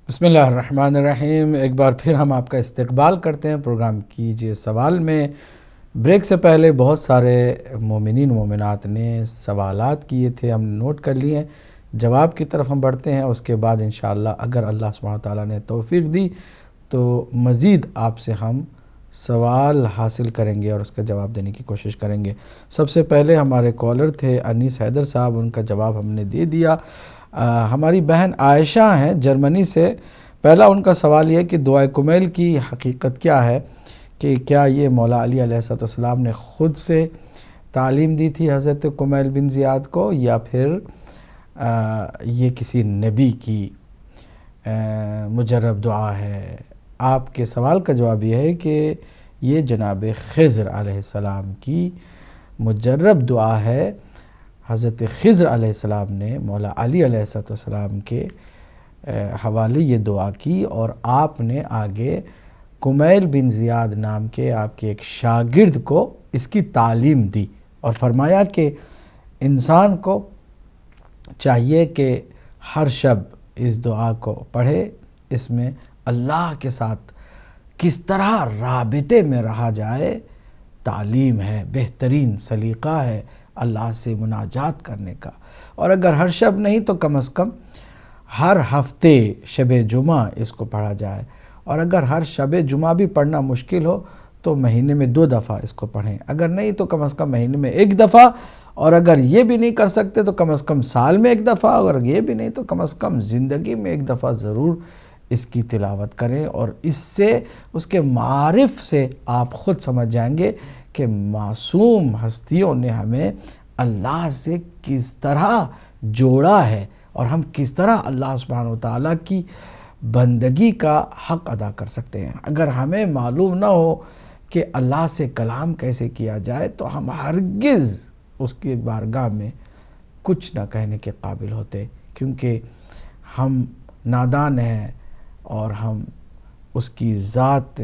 بسم اللہ الرحمن الرحیم۔ ایک بار پھر ہم آپ کا استقبال کرتے ہیں پروگرام کیجئے سوال میں۔ بریک سے پہلے بہت سارے مومنین مومنات نے سوالات کیے تھے، ہم نوٹ کر لیے ہیں۔ جواب کی طرف ہم بڑھتے ہیں، اس کے بعد انشاءاللہ اگر اللہ سبحانہ وتعالیٰ نے توفیق دی تو مزید آپ سے ہم سوال حاصل کریں گے اور اس کا جواب دینے کی کوشش کریں گے۔ سب سے پہلے ہمارے کالر تھے انیس حیدر صاحب، ان کا جواب ہم نے دے دیا۔ ہماری بہن عائشہ ہیں جرمنی سے۔ پہلا ان کا سوال یہ کہ دعائے کمیل کی حقیقت کیا ہے، کہ کیا یہ مولا علی علیہ السلام نے خود سے تعلیم دی تھی حضرت کمیل بن زیاد کو، یا پھر یہ کسی نبی کی مجرب دعا ہے؟ آپ کے سوال کا جواب یہ ہے کہ یہ جناب خضر علیہ السلام کی مجرب دعا ہے۔ حضرت خضر علیہ السلام نے مولا علی علیہ السلام کے حوالے یہ دعا کی، اور آپ نے آگے کمیل بن زیاد نام کے آپ کے ایک شاگرد کو اس کی تعلیم دی، اور فرمایا کہ انسان کو چاہیے کہ ہر شب اس دعا کو پڑھے۔ اس میں اللہ کے ساتھ کس طرح رابطے میں رہا جائے تعلیم ہے، بہترین سلیقہ ہے اللہ سے مناجات کرنے کا۔ اور اگر ہر شب نہیں تو کم از کم ہر ہفتے شب جمعہ اس کو پڑھا جائے، اور اگر ہر شب جمعہ بھی پڑھنا مشکل ہو تو مہینے میں 2 دفعہ اس کو پڑھیں، اگر نہیں تو کم از کم مہینے میں 1 دفعہ، اور اگر یہ بھی نہیں کر سکتے تو کم از کم سال میں 1 دفعہ، اور یہ بھی نہیں تو کم از کم زندگی میں 1 دفعہ ضرور اس کی تلاوت کریں۔ اور اس سے، اس کے معارف سے آپ خود سمجھ جائیں گے کہ معصوم ہستیوں نے ہمیں اللہ سے کس طرح جوڑا ہے، اور ہم کس طرح اللہ سبحانہ وتعالیٰ کی بندگی کا حق ادا کر سکتے ہیں۔ اگر ہمیں معلوم نہ ہو کہ اللہ سے کلام کیسے کیا جائے تو ہم ہرگز اس کی بارگاہ میں کچھ نہ کہنے کے قابل ہوتے، کیونکہ ہم نادان ہیں اور ہم اس کی ذات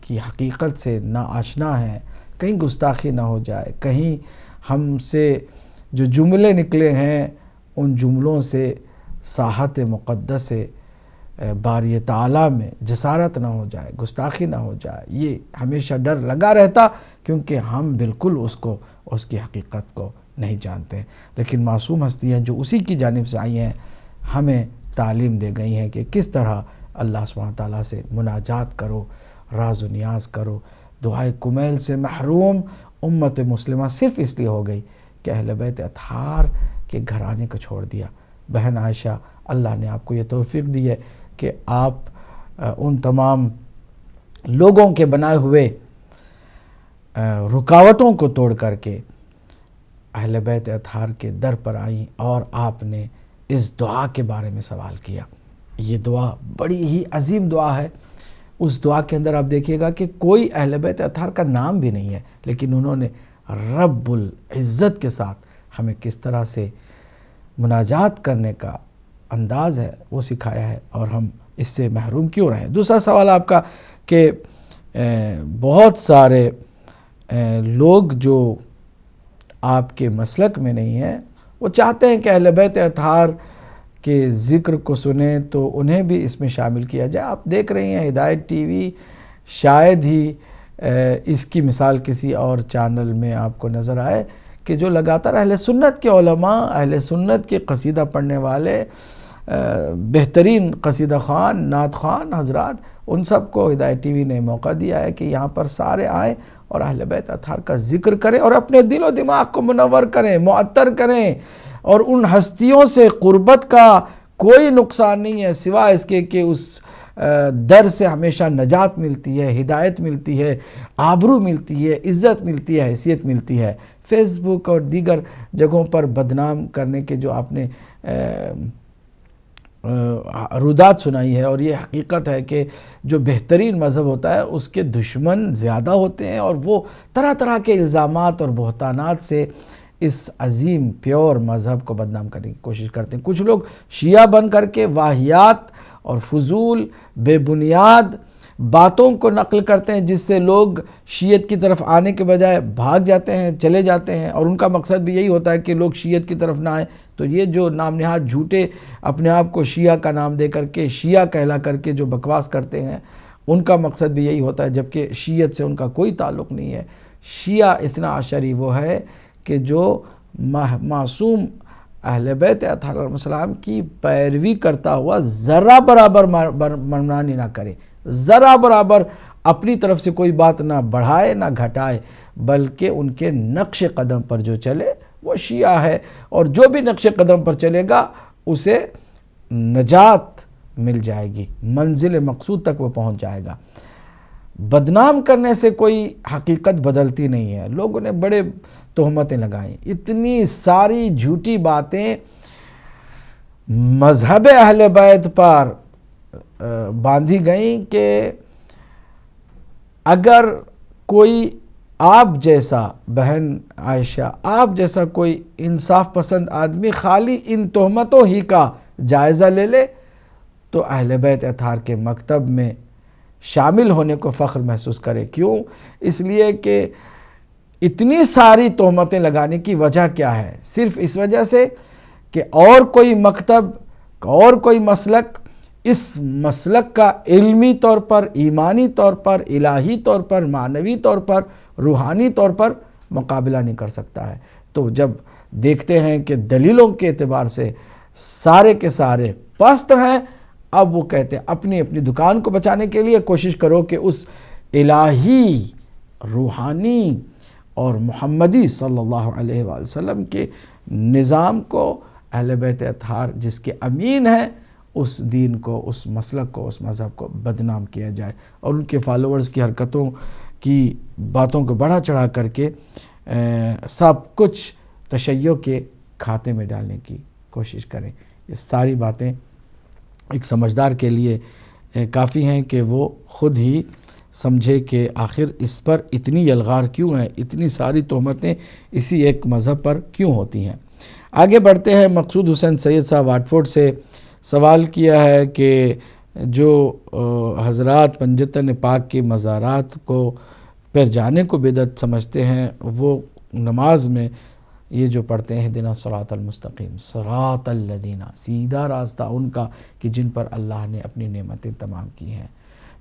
کی حقیقت سے ناآشنا ہیں۔ کہیں گستاخی نہ ہو جائے، کہیں ہم سے جو جملے نکلے ہیں ان جملوں سے ساحت مقدس باری تعالیٰ میں جسارت نہ ہو جائے، گستاخی نہ ہو جائے، یہ ہمیشہ ڈر لگا رہتا، کیونکہ ہم بالکل اس کو، اس کی حقیقت کو نہیں جانتے۔ لیکن معصوم ہستیاں جو اسی کی جانب سے آئی ہیں ہمیں تعلیم دے گئی ہیں کہ کس طرح اللہ سبحانہ تعالیٰ سے مناجات کرو، راز و نیاز کرو۔ دعائے کمیل سے محروم امت مسلمہ صرف اس لیے ہو گئی کہ اہل بیت اطہار کے گھرانے کو چھوڑ دیا۔ بہن عائشہ، اللہ نے آپ کو یہ توفیق دی ہے کہ آپ ان تمام لوگوں کے بنائے ہوئے رکاوٹوں کو توڑ کر کے اہل بیت اطہار کے در پر آئیں، اور آپ نے اس دعا کے بارے میں سوال کیا۔ یہ دعا بڑی ہی عظیم دعا ہے۔ اس دعا کے اندر آپ دیکھیے گا کہ کوئی اہل بیت اطہار کا نام بھی نہیں ہے، لیکن انہوں نے رب العزت کے ساتھ ہمیں کس طرح سے مناجات کرنے کا انداز ہے وہ سکھایا ہے، اور ہم اس سے محروم کیوں رہیں۔ دوسرا سوال آپ کا کہ بہت سارے لوگ جو آپ کے مسلک میں نہیں ہیں وہ چاہتے ہیں کہ اہل بیت اطہار کے ذکر کو سنیں تو انہیں بھی اس میں شامل کیا جائے۔ آپ دیکھ رہے ہیں ہدایت ٹی وی شاید ہی اس کی مثال کسی اور چینل میں آپ کو نظر آئے کہ جو لگاتار اہل سنت کے علماء، اہل سنت کے قصیدہ پڑھنے والے، بہترین قصیدہ خوان، نعت خوان حضرات، ان سب کو ہدایت ٹی وی نے موقع دیا ہے کہ یہاں پر سارے آئیں اور اہل بیت اطہار کا ذکر کریں، اور اپنے دل و دماغ کو منور کریں، معطر کریں، اور ان ہستیوں سے قربت کا کوئی نقصان نہیں ہے سوائے اس کے کہ اس در سے ہمیشہ نجات ملتی ہے، ہدایت ملتی ہے، آبرو ملتی ہے، عزت ملتی ہے، حیثیت ملتی ہے۔ فیس بک اور دیگر جگہوں پر بدنام کرنے کے جو آپ نے رودات سنائی ہے، اور یہ حقیقت ہے کہ جو بہترین مذہب ہوتا ہے اس کے دشمن زیادہ ہوتے ہیں، اور وہ طرح طرح کے الزامات اور بہتانات سے اس عظیم پیور مذہب کو بدنام کرنے کی کوشش کرتے ہیں۔ کچھ لوگ شیعہ بن کر کے واہیات اور فضول، بے بنیاد باتوں کو نقل کرتے ہیں جس سے لوگ شیعت کی طرف آنے کے بجائے بھاگ جاتے ہیں، چلے جاتے ہیں، اور ان کا مقصد بھی یہی ہوتا ہے کہ لوگ شیعت کی طرف نہ آئیں۔ تو یہ جو نام نہاد جھوٹے اپنے آپ کو شیعہ کا نام دے کر کے، شیعہ کہلا کر کے جو بکواس کرتے ہیں، ان کا مقصد بھی یہی ہوتا ہے، جبکہ شیعت سے ان کا کوئی تعلق نہیں ہے۔ شیعہ اثنا عشری وہ ہے کہ جو معصوم اہل بیت اطہار علیہ السلام کی پیروی کرتا ہوا ذرہ برابر منمانی نہ کرے، ذرہ برابر اپنی طرف سے کوئی بات نہ بڑھائے نہ گھٹائے، بلکہ ان کے نقش قدم پر جو چلے وہ شیعہ ہے، اور جو بھی نقش قدم پر چلے گا اسے نجات مل جائے گی، منزل مقصود تک وہ پہنچ جائے گا۔ بدنام کرنے سے کوئی حقیقت بدلتی نہیں ہے۔ لوگوں نے بڑے تہمتیں لگائیں، اتنی ساری جھوٹی باتیں مذہب اہل بیت پر باندھی گئیں کہ اگر کوئی آپ جیسا بہن عائشہ، آپ جیسا کوئی انصاف پسند آدمی خالی ان تہمتوں ہی کا جائزہ لے لے تو اہل بیت اطہار کے مکتب میں شامل ہونے کو فخر محسوس کرے۔ کیوں؟ اس لیے کہ اتنی ساری تہمتیں لگانے کی وجہ کیا ہے؟ صرف اس وجہ سے کہ اور کوئی مکتب اور کوئی مسلک اس مسلک کا علمی طور پر، ایمانی طور پر، الہی طور پر، معنوی طور پر، روحانی طور پر مقابلہ نہیں کر سکتا ہے۔ تو جب دیکھتے ہیں کہ دلیلوں کے اعتبار سے سارے کے سارے پست ہیں، اب وہ کہتے ہیں اپنی دکان کو بچانے کے لیے کوشش کرو کہ اس الہی، روحانی اور محمدی صلی اللہ علیہ وآلہ وسلم کے نظام کو، اہل بیت اطہار جس کے امین ہیں، اس دین کو، اس مسلک کو، اس مذہب کو بدنام کیا جائے، اور ان کے فالوورز کی حرکتوں کی باتوں کو بڑھا چڑھا کر کے سب کچھ تشیع کے کھاتے میں ڈالنے کی کوشش کریں۔ یہ ساری باتیں ایک سمجھدار کے لیے کافی ہیں کہ وہ خود ہی سمجھے کہ آخر اس پر اتنی یلغار کیوں ہے، اتنی ساری تہمتیں اسی ایک مذہب پر کیوں ہوتی ہیں۔ آگے بڑھتے ہیں۔ مقصود حسین سید صاحب واٹفورڈ سے سوال کیا ہے کہ جو حضرات پنجتن پاک کے مزارات کو پر جانے کو بدعت سمجھتے ہیں، وہ نماز میں یہ جو پڑھتے ہیں اہدنا الصراط المستقیم، صراط الذین، سیدھا راستہ ان کا کہ جن پر اللہ نے اپنی نعمتیں تمام کی ہیں،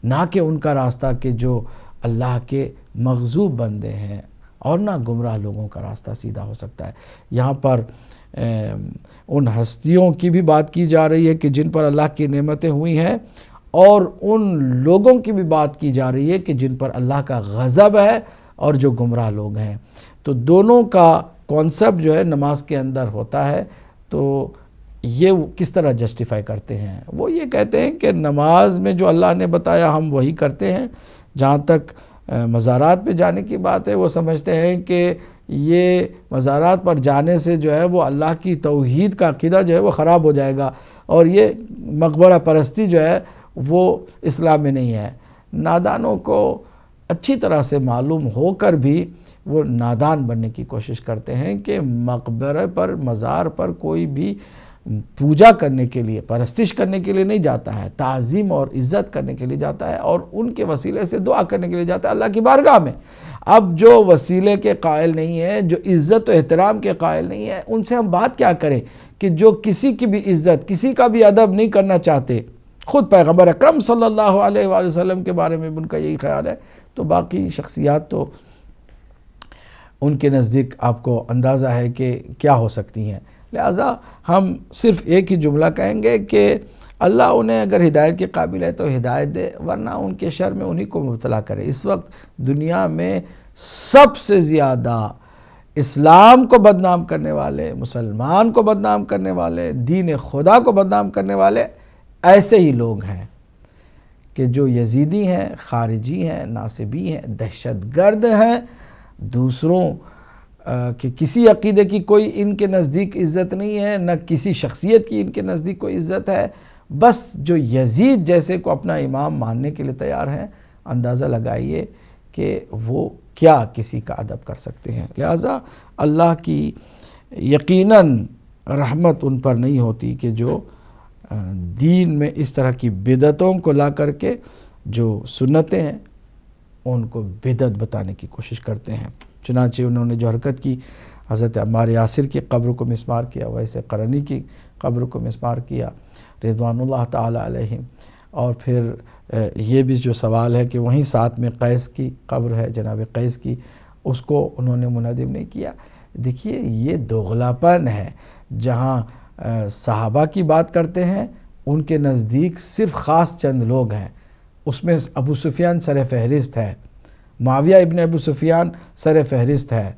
نہ کہ ان کا راستہ کہ جو اللہ کے مغضوب بندے ہیں، اور نہ گمراہ لوگوں کا راستہ سیدھا ہو سکتا ہے۔ یہاں پر ان ہستیوں کی بھی بات کی جا رہی ہے کہ جن پر اللہ کی نعمتیں ہوئی ہیں، اور ان لوگوں کی بھی بات کی جا رہی ہے کہ جن پر اللہ کا غضب ہے اور جو گمراہ لوگ ہیں۔ تو دونوں کا کانسیپٹ جو ہے نماز کے اندر ہوتا ہے، تو یہ کس طرح جسٹیفائی کرتے ہیں؟ وہ یہ کہتے ہیں کہ نماز میں جو اللہ نے بتایا ہم وہی کرتے ہیں۔ جہاں تک مزارات پہ جانے کی بات ہے، وہ سمجھتے ہیں کہ یہ مزارات پر جانے سے جو ہے وہ اللہ کی توحید کا عقیدہ جو ہے وہ خراب ہو جائے گا، اور یہ مقبرہ پرستی جو ہے وہ اسلام میں نہیں ہے۔ نادانوں کو اچھی طرح سے معلوم ہو کر بھی وہ نادان بننے کی کوشش کرتے ہیں کہ مقبرے پر، مزار پر کوئی بھی پوجا کرنے کے لیے، پرستش کرنے کے لیے نہیں جاتا ہے، تعظیم اور عزت کرنے کے لیے جاتا ہے، اور ان کے وسیلے سے دعا کرنے کے لیے جاتا ہے اللہ کی بارگاہ میں۔ اب جو وسیلے کے قائل نہیں ہے، جو عزت و احترام کے قائل نہیں ہے، ان سے ہم بات کیا کریں کہ جو کسی کی بھی عزت، کسی کا بھی ادب نہیں کرنا چاہتے۔ خود پیغمبر اکرم صلی اللہ علیہ وآلہ وسلم کے بارے میں ان کا یہی خیال ہے، تو باقی شخصیات تو ان کے نزدیک آپ کو اندازہ ہے کہ کیا ہو سکتی ہیں۔ لہٰذا ہم صرف ایک ہی جملہ کہیں گے کہ اللہ انہیں اگر ہدایت کے قابل ہے تو ہدایت دے، ورنہ ان کے شر میں انہی کو مبتلا کرے۔ اس وقت دنیا میں سب سے زیادہ اسلام کو بدنام کرنے والے، مسلمان کو بدنام کرنے والے، دین خدا کو بدنام کرنے والے ایسے ہی لوگ ہیں کہ جو یزیدی ہیں، خارجی ہیں، ناصبی ہیں، دہشت گرد ہیں، دوسروں کہ کسی عقیدے کی کوئی ان کے نزدیک عزت نہیں ہے، نہ کسی شخصیت کی ان کے نزدیک کوئی عزت ہے، بس جو یزید جیسے کو اپنا امام ماننے کے لیے تیار ہیں، اندازہ لگائیے کہ وہ کیا کسی کا ادب کر سکتے ہیں۔ لہٰذا اللہ کی یقیناً رحمت ان پر نہیں ہوتی کہ جو دین میں اس طرح کی بدعتوں کو لا کر کے جو سنتیں ہیں ان کو بدعت بتانے کی کوشش کرتے ہیں۔ چنانچہ انہوں نے جو حرکت کی، حضرت عمار یاسر کی قبر کو مسمار کیا، ویسے قرنی کی قبر کو مسمار کیا رضوان اللہ تعالی علیہم، اور پھر یہ بھی جو سوال ہے کہ وہیں ساتھ میں قیس کی قبر ہے، جناب قیس کی، اس کو انہوں نے منہدم نہیں کیا۔ دیکھیے یہ دوغلاپن ہے، جہاں صحابہ کی بات کرتے ہیں ان کے نزدیک صرف خاص چند لوگ ہیں، اس میں ابو سفیان سر فہرست ہے، معاویہ ابن ابو سفیان سر فہرست ہے،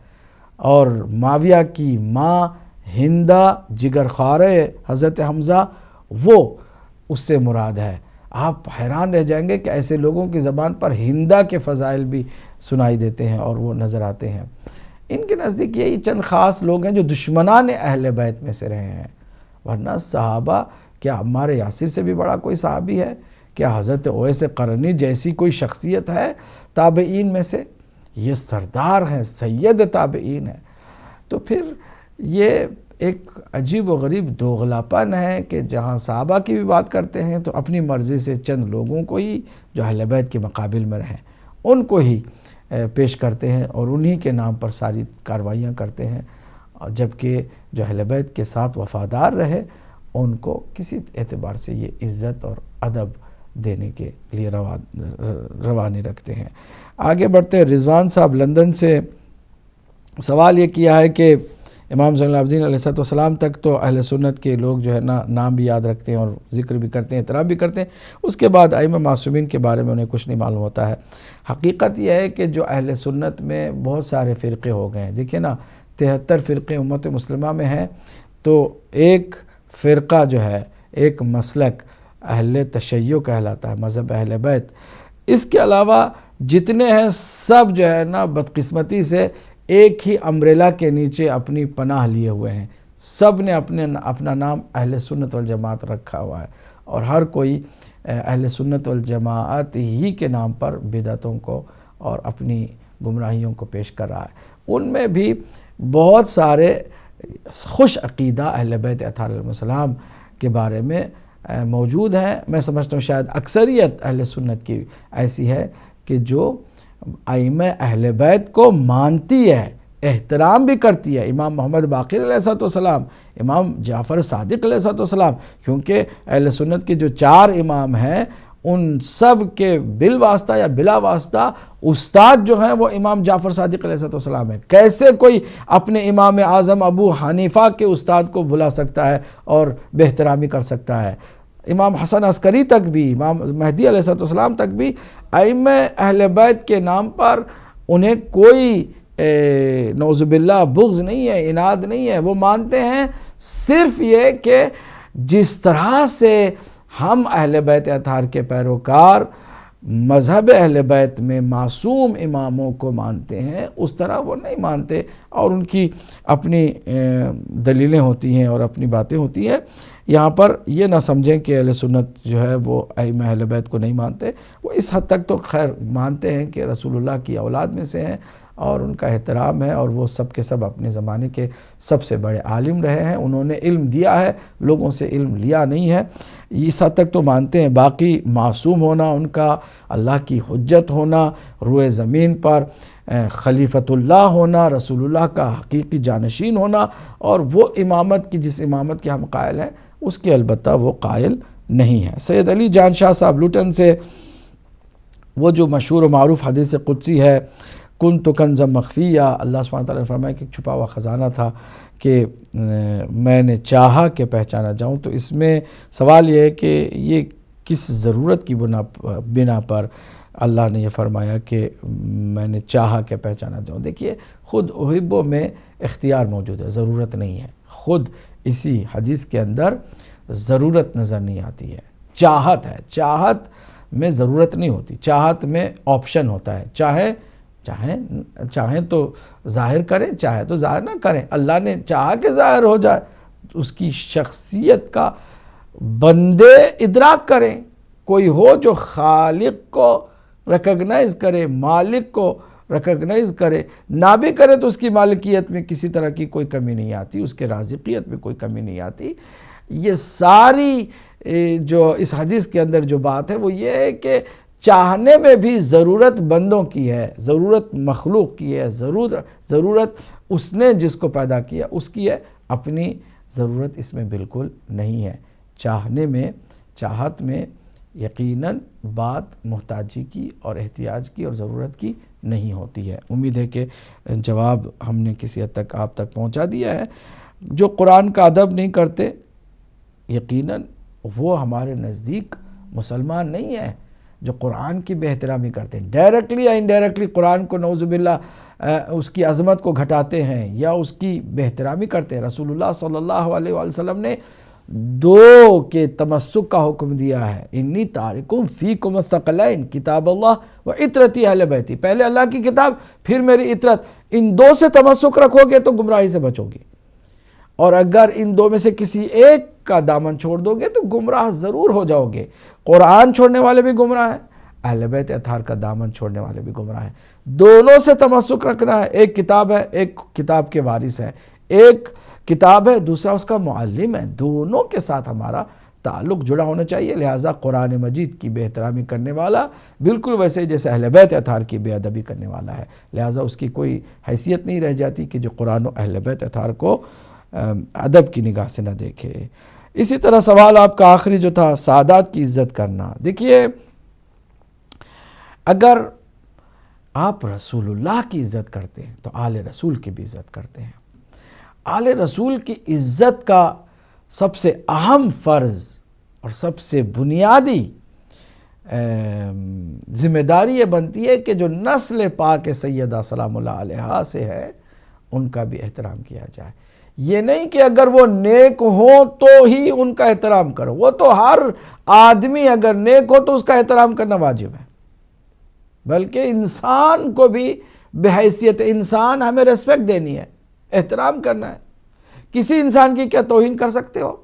اور معاویہ کی ماں ہندہ جگر خوار حضرت حمزہ وہ اس سے مراد ہے۔ آپ حیران رہ جائیں گے کہ ایسے لوگوں کی زبان پر ہندہ کے فضائل بھی سنائی دیتے ہیں اور وہ نظر آتے ہیں۔ ان کے نزدیک یہی چند خاص لوگ ہیں جو دشمنان اہل بیت میں سے رہے ہیں، ورنہ صحابہ کیا عمار یاسر سے بھی بڑا کوئی صحابی ہے؟ کیا حضرت اویس قرنی جیسی کوئی شخصیت ہے تابعین میں سے؟ یہ سردار ہیں، سید تابعین ہیں۔ تو پھر یہ ایک عجیب و غریب دوغلاپن ہے کہ جہاں صحابہ کی بھی بات کرتے ہیں تو اپنی مرضی سے چند لوگوں کو ہی جو اہل بیت کے مقابل میں رہیں ان کو ہی پیش کرتے ہیں اور انہی کے نام پر ساری کارروائیاں کرتے ہیں، جبکہ جو اہل بیت کے ساتھ وفادار رہے ان کو کسی اعتبار سے یہ عزت اور ادب دینے کے لیے روا نہیں رکھتے ہیں۔ آگے بڑھتے ہیں، رضوان صاحب لندن سے سوال یہ کیا ہے کہ امام زین العابدین علیہ السلام تک تو اہل سنت کے لوگ جو ہے نا نام بھی یاد رکھتے ہیں اور ذکر بھی کرتے ہیں، احترام بھی کرتے ہیں، اس کے بعد ائمہ معصومین کے بارے میں انہیں کچھ نہیں معلوم ہوتا ہے۔ حقیقت یہ ہے کہ جو اہل سنت میں بہت سارے فرقے ہو گئے ہیں، دیکھیں نا 73 فرقے امت مسلمہ میں ہیں، تو ایک فرقہ جو ہے، ایک مسلک اہل تشیع کہلاتا ہے، مذہب اہل بیت۔ اس کے علاوہ جتنے ہیں سب جو ہے نا بدقسمتی سے ایک ہی امبریلا کے نیچے اپنی پناہ لیے ہوئے ہیں، سب نے اپنا نام اہل سنت والجماعت رکھا ہوا ہے، اور ہر کوئی اہل سنت والجماعت ہی کے نام پر بدعتوں کو اور اپنی گمراہیوں کو پیش کر رہا ہے۔ ان میں بھی بہت سارے خوش عقیدہ اہل بیت اطہار علیہ السلام کے بارے میں موجود ہیں۔ میں سمجھتا ہوں شاید اکثریت اہل سنت کی ایسی ہے کہ جو ائمہ اہل بیت کو مانتی ہے، احترام بھی کرتی ہے، امام محمد باقر علیہ السلام، امام جعفر صادق علیہ السلام، کیونکہ اہل سنت کے جو 4 امام ہیں ان سب کے بالواسطہ یا بلا واسطہ استاد جو ہیں وہ امام جعفر صادق علیہ السلام ہیں۔ کیسے کوئی اپنے امام اعظم ابو حنیفہ کے استاد کو بھلا سکتا ہے اور بے احترامی کر سکتا ہے؟ امام حسن عسکری تک بھی، امام مہدی علیہ السلام تک بھی ائمہ اہل بیت کے نام پر انہیں کوئی نعوذ باللہ بغض نہیں ہے، عناد نہیں ہے۔ وہ مانتے ہیں صرف یہ کہ جس طرح سے ہم اہل بیت اطہار کے پیروکار مذہب اہل بیت میں معصوم اماموں کو مانتے ہیں، اس طرح وہ نہیں مانتے، اور ان کی اپنی دلیلیں ہوتی ہیں اور اپنی باتیں ہوتی ہیں۔ یہاں پر یہ نہ سمجھیں کہ اہل سنت جو ہے وہ ائمہ اہل بیت کو نہیں مانتے، وہ اس حد تک تو خیر مانتے ہیں کہ رسول اللہ کی اولاد میں سے ہیں اور ان کا احترام ہے، اور وہ سب کے سب اپنے زمانے کے سب سے بڑے عالم رہے ہیں، انہوں نے علم دیا ہے، لوگوں سے علم لیا نہیں ہے، اس حد تک تو مانتے ہیں۔ باقی معصوم ہونا ان کا، اللہ کی حجت ہونا، روئے زمین پر خلیفۃ اللہ ہونا، رسول اللہ کا حقیقی جانشین ہونا، اور وہ امامت کی جس امامت کے ہم قائل ہیں اس کے البتہ وہ قائل نہیں ہے۔ سید علی جان شاہ صاحب لوٹن سے وہ جو مشہور و معروف حدیث قدسی ہے، کنت کنزا مخفیہ، اللہ سبحانہ تعالیٰ نے فرمایا کہ ایک چھپا ہوا خزانہ تھا کہ میں نے چاہا کہ پہچانا جاؤں، تو اس میں سوال یہ ہے کہ یہ کس ضرورت کی بنا پر اللہ نے یہ فرمایا کہ میں نے چاہا کہ پہچانا جاؤں؟ دیکھیے خود احبو میں اختیار موجود ہے، ضرورت نہیں ہے، خود اسی حدیث کے اندر ضرورت نظر نہیں آتی ہے، چاہت ہے، چاہت میں ضرورت نہیں ہوتی، چاہت میں آپشن ہوتا ہے، چاہیں تو ظاہر کریں، چاہے تو ظاہر نہ کریں، اللہ نے چاہا کہ ظاہر ہو جائے، اس کی شخصیت کا بندے ادراک کریں، کوئی ہو جو خالق کو ریکگنائز کرے، مالک کو ریکگنائز کرے، نہ بھی کرے تو اس کی مالکیت میں کسی طرح کی کوئی کمی نہیں آتی، اس کے رازقیت میں کوئی کمی نہیں آتی۔ یہ ساری جو اس حدیث کے اندر جو بات ہے وہ یہ ہے کہ چاہنے میں بھی ضرورت بندوں کی ہے، ضرورت مخلوق کی ہے، ضرورت اس نے جس کو پیدا کیا اس کی ہے، اپنی ضرورت اس میں بالکل نہیں ہے۔ چاہنے میں، چاہت میں یقیناً بات محتاجی کی اور احتیاج کی اور ضرورت کی نہیں ہوتی ہے۔ امید ہے کہ جواب ہم نے کسی حد تک آپ تک پہنچا دیا ہے۔ جو قرآن کا ادب نہیں کرتے یقیناً وہ ہمارے نزدیک مسلمان نہیں ہے۔ جو قرآن کی بے احترامی کرتے ہیں، ڈائریکٹلی یا انڈائریکٹلی قرآن کو نعوذ باللہ اس کی عظمت کو گھٹاتے ہیں یا اس کی بے احترامی کرتے ہیں۔ رسول اللہ صلی اللہ علیہ وآلہ وسلم نے دو کے تمسک کا حکم دیا ہے، انی تارکم فیکم الثقلین کتاب اللہ و عطرتی اہل بیتی، پہلے اللہ کی کتاب پھر میری عطرت، ان دو سے تمسک رکھو گے تو گمراہی سے بچو گے، اور اگر ان دو میں سے کسی ایک کا دامن چھوڑ دو گے تو گمراہ ضرور ہو جاؤ گے۔ قرآن چھوڑنے والے بھی گمراہ ہیں، اہل بیت اطہار کا دامن چھوڑنے والے بھی گمراہ ہیں۔ دونوں سے تمسک رکھنا ہے، ایک کتاب ہے، ایک کتاب کے وارث ہے، ایک کتاب ہے، دوسرا اس کا معلم ہے، دونوں کے ساتھ ہمارا تعلق جڑا ہونا چاہیے۔ لہٰذا قرآن مجید کی بے احترامی کرنے والا بالکل ویسے جیسے اہل بیت اطہار کی بے ادبی کرنے والا ہے، لہٰذا اس کی کوئی حیثیت نہیں رہ جاتی کہ جو قرآن و اہل بیت اطہار کو ادب کی نگاہ سے نہ دیکھے۔ اسی طرح سوال آپ کا آخری جو تھا سادات کی عزت کرنا، دیکھیے اگر آپ رسول اللہ کی عزت کرتے ہیں تو آل رسول کی بھی عزت کرتے ہیں۔ آل رسول کی عزت کا سب سے اہم فرض اور سب سے بنیادی ذمہ داری یہ بنتی ہے کہ جو نسل پاک سیدہ سلام اللہ علیہا سے ہے ان کا بھی احترام کیا جائے۔ یہ نہیں کہ اگر وہ نیک ہوں تو ہی ان کا احترام کرو، وہ تو ہر آدمی اگر نیک ہو تو اس کا احترام کرنا واجب ہے، بلکہ انسان کو بھی بحیثیت انسان ہمیں ریسپیکٹ دینی ہے، احترام کرنا ہے۔ کسی انسان کی کیا توہین کر سکتے ہو؟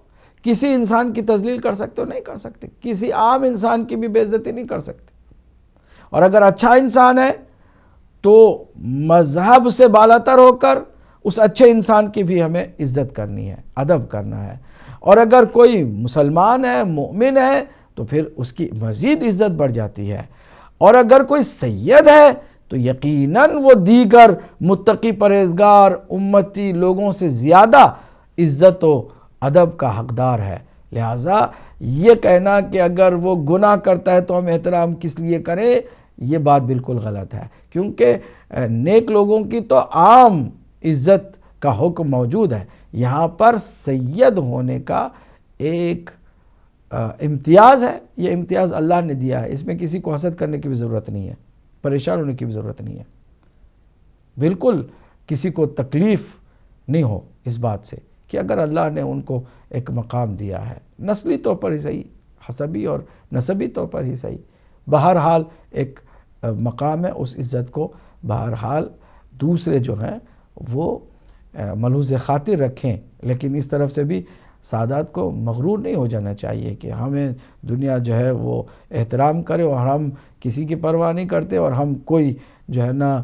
کسی انسان کی تذلیل کر سکتے ہو؟ نہیں کر سکتے۔ کسی عام انسان کی بھی بے عزتی نہیں کر سکتے۔ اور اگر اچھا انسان ہے تو مذہب سے بالاتر ہو کر اس اچھے انسان کی بھی ہمیں عزت کرنی ہے، ادب کرنا ہے۔ اور اگر کوئی مسلمان ہے، مومن ہے، تو پھر اس کی مزید عزت بڑھ جاتی ہے۔ اور اگر کوئی سید ہے تو یقیناً وہ دیگر متقی پرہیزگار امتی لوگوں سے زیادہ عزت و ادب کا حقدار ہے۔ لہٰذا یہ کہنا کہ اگر وہ گناہ کرتا ہے تو ہم احترام کس لیے کریں، یہ بات بالکل غلط ہے، کیونکہ نیک لوگوں کی تو عام عزت کا حکم موجود ہے۔ یہاں پر سید ہونے کا ایک امتیاز ہے، یہ امتیاز اللہ نے دیا ہے، اس میں کسی کو حسد کرنے کی بھی ضرورت نہیں ہے، پریشان ہونے کی بھی ضرورت نہیں ہے، بالکل کسی کو تکلیف نہیں ہو اس بات سے کہ اگر اللہ نے ان کو ایک مقام دیا ہے، نسلی طور پر ہی صحیح، حسبی اور نسبی طور پر ہی صحیح، بہرحال ایک مقام ہے، اس عزت کو بہرحال دوسرے جو ہیں وہ ملحوظ خاطر رکھیں، لیکن اس طرف سے بھی سادات کو مغرور نہیں ہو جانا چاہیے کہ ہمیں دنیا جو ہے وہ احترام کرے اور ہم کسی کی پرواہ نہیں کرتے اور ہم کوئی جو ہے نا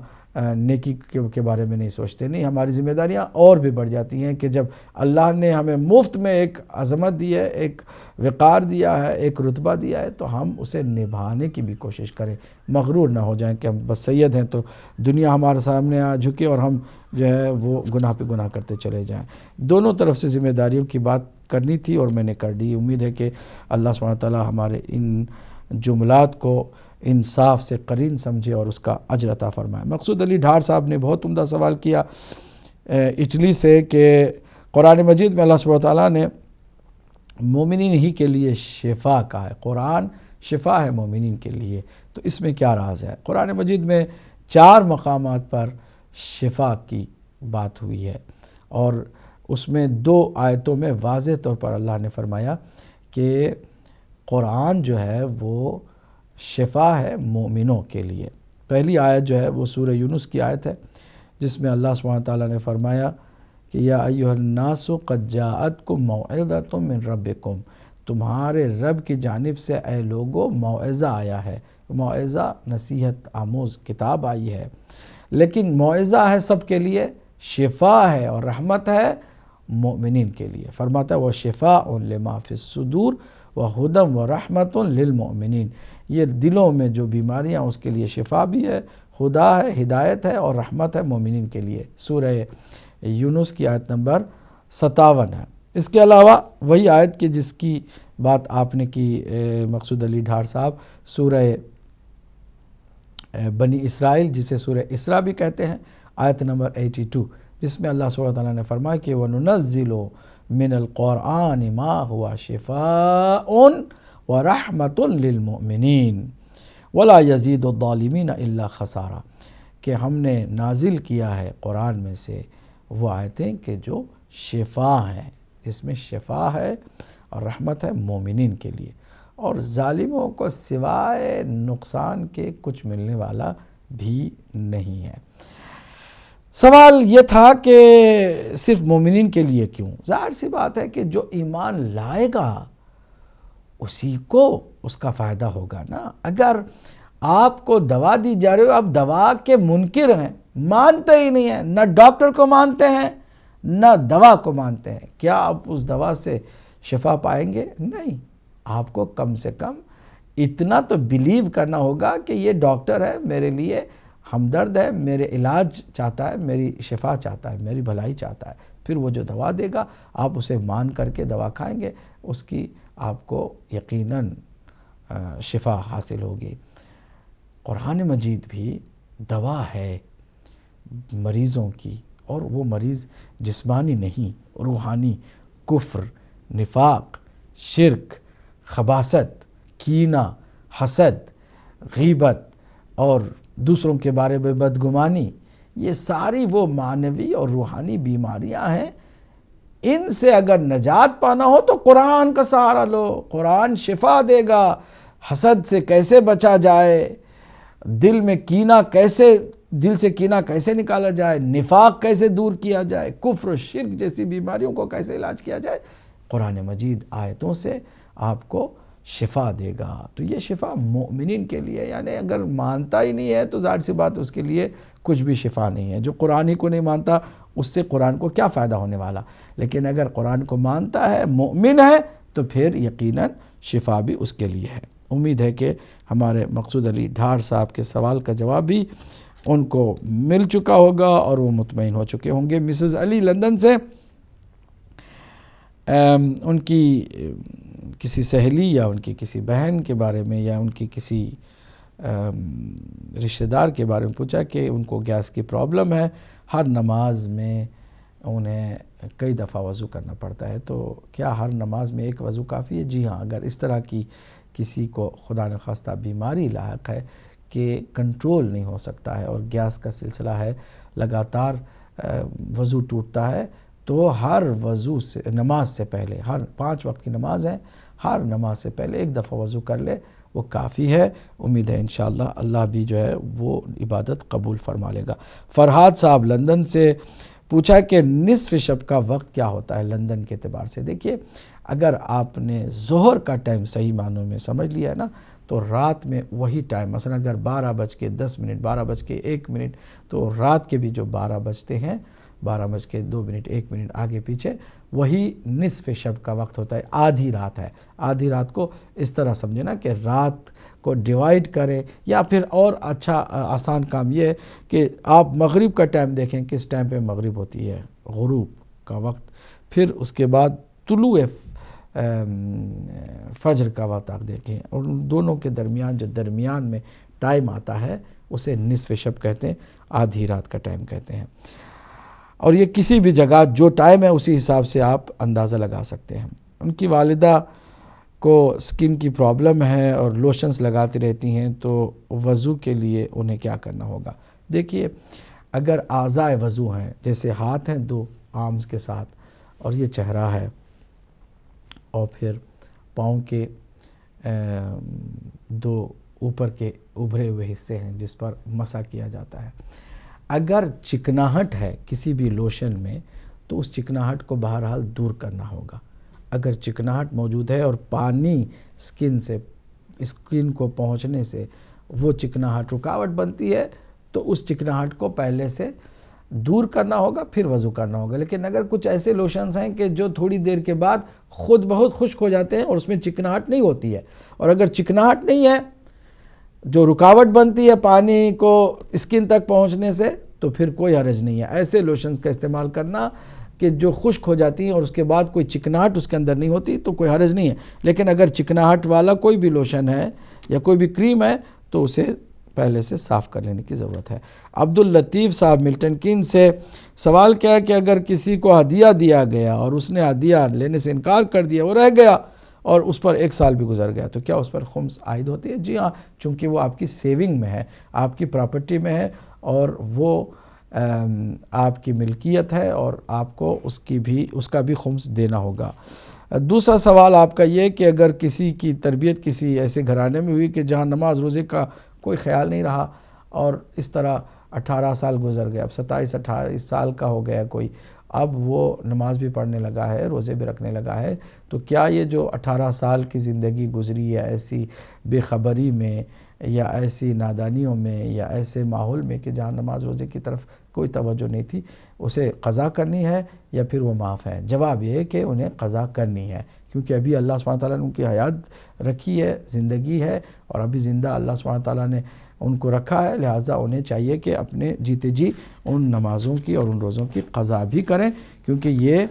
نیکی کے بارے میں نہیں سوچتے۔ نہیں، ہماری ذمہ داریاں اور بھی بڑھ جاتی ہیں کہ جب اللہ نے ہمیں مفت میں ایک عظمت دی ہے، ایک وقار دیا ہے، ایک رتبہ دیا ہے، تو ہم اسے نبھانے کی بھی کوشش کریں، مغرور نہ ہو جائیں کہ ہم بس سید ہیں تو دنیا ہمارے سامنے آ جھکے اور ہم جو ہے وہ گناہ پہ گناہ کرتے چلے جائیں۔ دونوں طرف سے ذمہ داریوں کی بات کرنی تھی اور میں نے کر دی۔ امید ہے کہ اللہ سبحانہ وتعالی ہمارے ان جملات کو انصاف سے قرین سمجھے اور اس کا اجر عطا فرمائے۔ مقصود علی ڈھار صاحب نے بہت عمدہ سوال کیا اٹلی سے کہ قرآن مجید میں اللہ سبحانہ وتعالی نے مومنین ہی کے لیے شفا کہا ہے، قرآن شفا ہے مومنین کے لیے، تو اس میں کیا راز ہے؟ قرآن مجید میں 4 مقامات پر شفا کی بات ہوئی ہے اور اس میں 2 آیتوں میں واضح طور پر اللہ نے فرمایا کہ قرآن جو ہے وہ شفا ہے مومنوں کے لیے۔ پہلی آیت جو ہے وہ سورہ یونس کی آیت ہے جس میں اللہ سبحانہ تعالیٰ نے فرمایا کہ یا ایھا الناس قد جاءتکم موعظۃ من ربکم، تمہارے رب کی جانب سے اے لوگو موعظہ آیا ہے۔ موعظہ نصیحت آموز کتاب آئی ہے، لیکن موعظہ ہے سب کے لیے، شفا ہے اور رحمت ہے مومنین کے لیے۔ فرماتا ہے وہ شفاء لما فی الصدور وَهُدًى وَرَحْمَةٌ لِّلْمُؤْمِنِينَ، یہ دلوں میں جو بیماریاں اس کے لیے شفا بھی ہے، خدا ہے، ہدایت ہے اور رحمت ہے مومنین کے لیے۔ سورہ یونس کی آیت نمبر 57 ہے۔ اس کے علاوہ وہی آیت کی جس کی بات آپ نے کی مقصود علی ڈھار صاحب، سورہ بنی اسرائیل جسے سورہ اسراء بھی کہتے ہیں، آیت نمبر 82، جس میں اللہ سبحانہ وتعالیٰ نے فرمایا کہ وَنُنَزِّلُ مِنَ الْقُرْآنِ مَا هُوَ شِفَاءٌ وَرَحْمَةٌ لِّلْمُؤْمِنِينَ وَلَا يَزِيدُ الظَّالِمِينَ إِلَّا خَسَارًا، کہ ہم نے نازل کیا ہے قرآن میں سے وہ آیتیں کہ جو شفا ہیں، اس میں شفا ہے اور رحمت ہے مومنین کے لیے، اور ظالموں کو سوائے نقصان کے کچھ ملنے والا بھی نہیں ہے۔ سوال یہ تھا کہ صرف مومنین کے لیے کیوں؟ ظاہر سی بات ہے کہ جو ایمان لائے گا اسی کو اس کا فائدہ ہوگا نا۔ اگر آپ کو دوا دی جا رہی ہو، آپ دوا کے منکر ہیں، مانتے ہی نہیں ہیں، نہ ڈاکٹر کو مانتے ہیں نہ دوا کو مانتے ہیں، کیا آپ اس دوا سے شفا پائیں گے؟ نہیں۔ آپ کو کم سے کم اتنا تو بلیو کرنا ہوگا کہ یہ ڈاکٹر ہے، میرے لیے ہمدرد ہے، میرے علاج چاہتا ہے، میری شفا چاہتا ہے، میری بھلائی چاہتا ہے، پھر وہ جو دوا دے گا آپ اسے مان کر کے دوا کھائیں گے، اس کی آپ کو یقیناً شفا حاصل ہوگی۔ قرآن مجید بھی دوا ہے مریضوں کی، اور وہ مریض جسمانی نہیں، روحانی، کفر، نفاق، شرک، خباثت، کینہ، حسد، غیبت اور دوسروں کے بارے میں بدگمانی، یہ ساری وہ معنوی اور روحانی بیماریاں ہیں۔ ان سے اگر نجات پانا ہو تو قرآن کا سہارا لو، قرآن شفا دے گا۔ حسد سے کیسے بچا جائے، دل سے کینہ کیسے نکالا جائے، نفاق کیسے دور کیا جائے، کفر و شرک جیسی بیماریوں کو کیسے علاج کیا جائے، قرآن مجید آیتوں سے آپ کو شفا دے گا۔ تو یہ شفا مومنین کے لیے، یعنی اگر مانتا ہی نہیں ہے تو ظاہر سی بات اس کے لیے کچھ بھی شفا نہیں ہے۔ جو قرآن ہی کو نہیں مانتا اس سے قرآن کو کیا فائدہ ہونے والا، لیکن اگر قرآن کو مانتا ہے، مومن ہے، تو پھر یقیناً شفا بھی اس کے لیے ہے۔ امید ہے کہ ہمارے مقصود علی ڈھار صاحب کے سوال کا جواب بھی ان کو مل چکا ہوگا اور وہ مطمئن ہو چکے ہوں گے۔ مسز علی لندن سے ان کی کسی سہیلی یا ان کی کسی بہن کے بارے میں یا ان کی کسی رشتہ دار کے بارے میں پوچھا کہ ان کو گیس کی پرابلم ہے، ہر نماز میں انہیں کئی دفعہ وضو کرنا پڑتا ہے، تو کیا ہر نماز میں ایک وضو کافی ہے؟ جی ہاں، اگر اس طرح کی کسی کو خدا نخواستہ بیماری لاحق ہے کہ کنٹرول نہیں ہو سکتا ہے اور گیس کا سلسلہ ہے، لگاتار وضو ٹوٹتا ہے، تو ہر وضو سے نماز سے پہلے، ہر 5 وقت کی نماز ہے، ہر نماز سے پہلے ایک دفعہ وضو کر لے، وہ کافی ہے۔ امید ہے انشاءاللہ اللہ بھی جو ہے وہ عبادت قبول فرما لے گا۔ فرحاد صاحب لندن سے پوچھا کہ نصف شب کا وقت کیا ہوتا ہے لندن کے اعتبار سے؟ دیکھیے، اگر آپ نے ظہر کا ٹائم صحیح معنوں میں سمجھ لیا ہے نا، تو رات میں وہی ٹائم، مثلا اگر 12:10 12:01 تو رات کے بھی جو 12 بجتے ہیں، 12:02 1 منٹ آگے پیچھے، وہی نصف شب کا وقت ہوتا ہے، آدھی رات ہے۔ آدھی رات کو اس طرح سمجھے نا کہ رات کو ڈیوائیڈ کریں، یا پھر اور اچھا آسان کام یہ ہے کہ آپ مغرب کا ٹائم دیکھیں، کس ٹائم پہ مغرب ہوتی ہے، غروب کا وقت، پھر اس کے بعد طلوع فجر کا وقت آپ دیکھیں، اور ان دونوں کے درمیان جو درمیان میں ٹائم آتا ہے اسے نصف شب کہتے ہیں، آدھی رات کا ٹائم کہتے ہیں۔ اور یہ کسی بھی جگہ جو ٹائم ہے اسی حساب سے آپ اندازہ لگا سکتے ہیں۔ ان کی والدہ کو سکن کی پرابلم ہے اور لوشنز لگاتی رہتی ہیں، تو وضو کے لیے انہیں کیا کرنا ہوگا؟ دیکھیے، اگر اعضائے وضو ہیں، جیسے ہاتھ ہیں 2 آرمز کے ساتھ، اور یہ چہرہ ہے، اور پھر پاؤں کے 2 اوپر کے ابھرے ہوئے حصے ہیں جس پر مسح کیا جاتا ہے، اگر چکناہٹ ہے کسی بھی لوشن میں تو اس چکناہٹ کو بہرحال دور کرنا ہوگا۔ اگر چکناہٹ موجود ہے اور پانی اسکن کو پہنچنے سے وہ چکناہٹ رکاوٹ بنتی ہے، تو اس چکناہٹ کو پہلے سے دور کرنا ہوگا، پھر وضو کرنا ہوگا۔ لیکن اگر کچھ ایسے لوشنز ہیں کہ جو تھوڑی دیر کے بعد خود بہت خشک ہو جاتے ہیں اور اس میں چکناہٹ نہیں ہوتی ہے، اور اگر چکناہٹ نہیں ہے جو رکاوٹ بنتی ہے پانی کو اسکن تک پہنچنے سے، تو پھر کوئی حرج نہیں ہے ایسے لوشنز کا استعمال کرنا کہ جو خشک ہو جاتی ہیں اور اس کے بعد کوئی چکناہٹ اس کے اندر نہیں ہوتی، تو کوئی حرج نہیں ہے۔ لیکن اگر چکناہٹ والا کوئی بھی لوشن ہے یا کوئی بھی کریم ہے تو اسے پہلے سے صاف کر لینے کی ضرورت ہے۔ عبداللطیف صاحب ملٹن کین سے سوال کیا ہے کہ اگر کسی کو ہدیہ دیا گیا اور اس نے ہدیہ لینے سے انکار کر دیا، وہ رہ گیا اور اس پر 1 سال بھی گزر گیا، تو کیا اس پر خمس عائد ہوتی ہے؟ جی ہاں، چونکہ وہ آپ کی سیونگ میں ہے، آپ کی پراپرٹی میں ہے، اور وہ آپ کی ملکیت ہے، اور آپ کو اس کا بھی خمس دینا ہوگا۔ دوسرا سوال آپ کا یہ کہ اگر کسی کی تربیت کسی ایسے گھرانے میں ہوئی کہ جہاں نماز روزے کا کوئی خیال نہیں رہا، اور اس طرح 18 سال گزر گئے، اب 27-28 سال کا ہو گیا کوئی، اب وہ نماز بھی پڑھنے لگا ہے، روزے بھی رکھنے لگا ہے، تو کیا یہ جو 18 سال کی زندگی گزری ہے ایسی بے خبری میں یا ایسی نادانیوں میں یا ایسے ماحول میں کہ جہاں نماز روزے کی طرف کوئی توجہ نہیں تھی، اسے قضا کرنی ہے یا پھر وہ معاف ہے؟ جواب یہ ہے کہ انہیں قضا کرنی ہے، کیونکہ ابھی اللہ سبحانہ تعالیٰ نے ان کی حیات رکھی ہے، زندگی ہے، اور ابھی زندہ اللہ سبحانہ تعالیٰ نے ان کو رکھا ہے، لہٰذا انہیں چاہیے کہ اپنے جیتے جی ان نمازوں کی اور ان روزوں کی قضا بھی کریں، کیونکہ یہ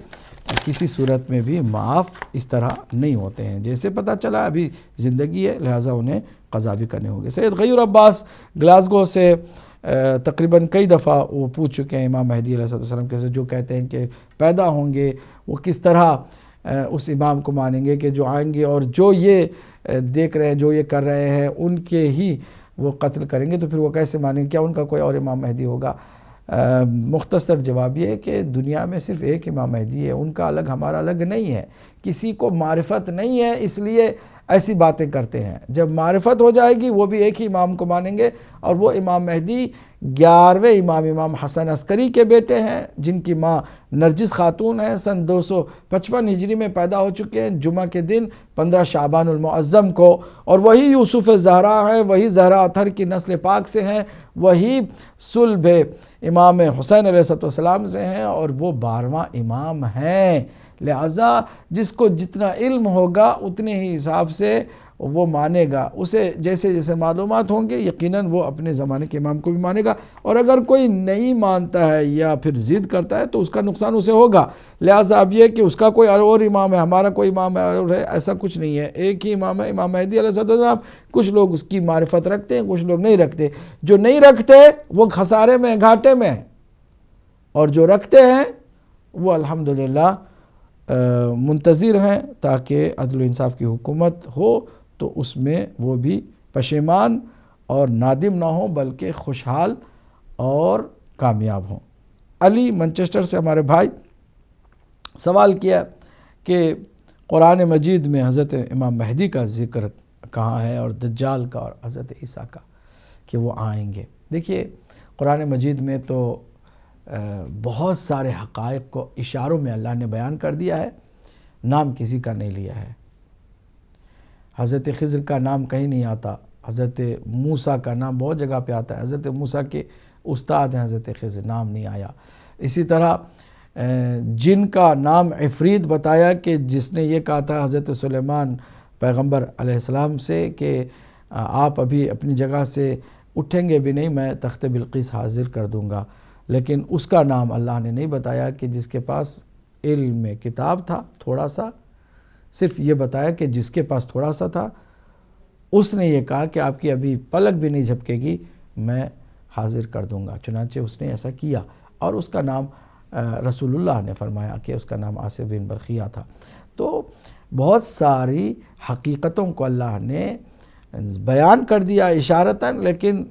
کسی صورت میں بھی معاف اس طرح نہیں ہوتے ہیں۔ جیسے پتہ چلا ابھی زندگی ہے، لہٰذا انہیں قضا بھی کرنے ہوں گے۔ سید غیور عباس گلاسگو سے تقریباً کئی دفعہ وہ پوچھ چکے ہیں امام مہدی علیہ السلام کے سے، جو کہتے ہیں کہ پیدا ہوں گے وہ کس طرح اس امام کو مانیں گے کہ جو آئیں گے اور جو یہ دیکھ رہے ہیں، جو یہ کر رہے ہیں، ان کے ہی وہ قتل کریں گے، تو پھر وہ کیسے مانیں گے؟ کیا ان کا کوئی اور امام مہدی ہوگا؟ مختصر جواب یہ ہے کہ دنیا میں صرف ایک امام مہدی ہے، ان کا الگ ہمارا الگ نہیں ہے، کسی کو معرفت نہیں ہے اس لیے ایسی باتیں کرتے ہیں۔ جب معرفت ہو جائے گی وہ بھی ایک ہی امام کو مانیں گے، اور وہ امام مہدی 11ویں امام حسن عسکری کے بیٹے ہیں، جن کی ماں نرجس خاتون ہیں، سن 255 ہجری میں پیدا ہو چکے ہیں، جمعہ کے دن 15 شعبان المعظم کو، اور وہی یوسف زہرا ہے، وہی زہرا اطہر کی نسل پاک سے ہیں، وہی صلب امام حسین علیہ السلام سے ہیں، اور وہ 12واں امام ہیں۔ لہٰذا جس کو جتنا علم ہوگا اتنے ہی حساب سے وہ مانے گا، اسے جیسے جیسے معلومات ہوں گے یقیناً وہ اپنے زمانے کے امام کو بھی مانے گا، اور اگر کوئی نہیں مانتا ہے یا پھر ضد کرتا ہے تو اس کا نقصان اسے ہوگا۔ لہٰذا اب یہ کہ اس کا کوئی اور امام ہے، ہمارا کوئی امام ہے، ایسا کچھ نہیں ہے، ایک ہی امام ہے، امام مہدی علیہ السلام۔ کچھ لوگ اس کی معرفت رکھتے ہیں، کچھ لوگ نہیں رکھتے، جو نہیں رکھتے وہ خسارے میں، گھاٹے میں، اور جو رکھتے ہیں وہ الحمدللہ منتظر ہیں تاکہ عدل و انصاف کی حکومت ہو، تو اس میں وہ بھی پشیمان اور نادم نہ ہوں بلکہ خوشحال اور کامیاب ہوں۔ علی منچسٹر سے ہمارے بھائی سوال کیا کہ قرآن مجید میں حضرت امام مہدی کا ذکر کہاں ہے، اور دجال کا اور حضرت عیسیٰ کا کہ وہ آئیں گے۔ دیکھیے قرآن مجید میں تو بہت سارے حقائق کو اشاروں میں اللہ نے بیان کر دیا ہے، نام کسی کا نہیں لیا ہے۔ حضرت خضر کا نام کہیں نہیں آتا، حضرت موسیٰ کا نام بہت جگہ پہ آتا ہے، حضرت موسیٰ کے استاد ہیں حضرت خضر، نام نہیں آیا۔ اسی طرح جن کا نام عفریت بتایا کہ جس نے یہ کہا تھا حضرت سلیمان پیغمبر علیہ السلام سے کہ آپ ابھی اپنی جگہ سے اٹھیں گے بھی نہیں، میں تخت بلقیس حاضر کر دوں گا، لیکن اس کا نام اللہ نے نہیں بتایا کہ جس کے پاس علم کتاب تھا تھوڑا سا، صرف یہ بتایا کہ جس کے پاس تھوڑا سا تھا اس نے یہ کہا کہ آپ کی ابھی پلک بھی نہیں جھپکے گی، میں حاضر کر دوں گا، چنانچہ اس نے ایسا کیا، اور اس کا نام رسول اللہ نے فرمایا کہ اس کا نام آصف بن برقیہ تھا۔ تو بہت ساری حقیقتوں کو اللہ نے بیان کر دیا اشارتاً، لیکن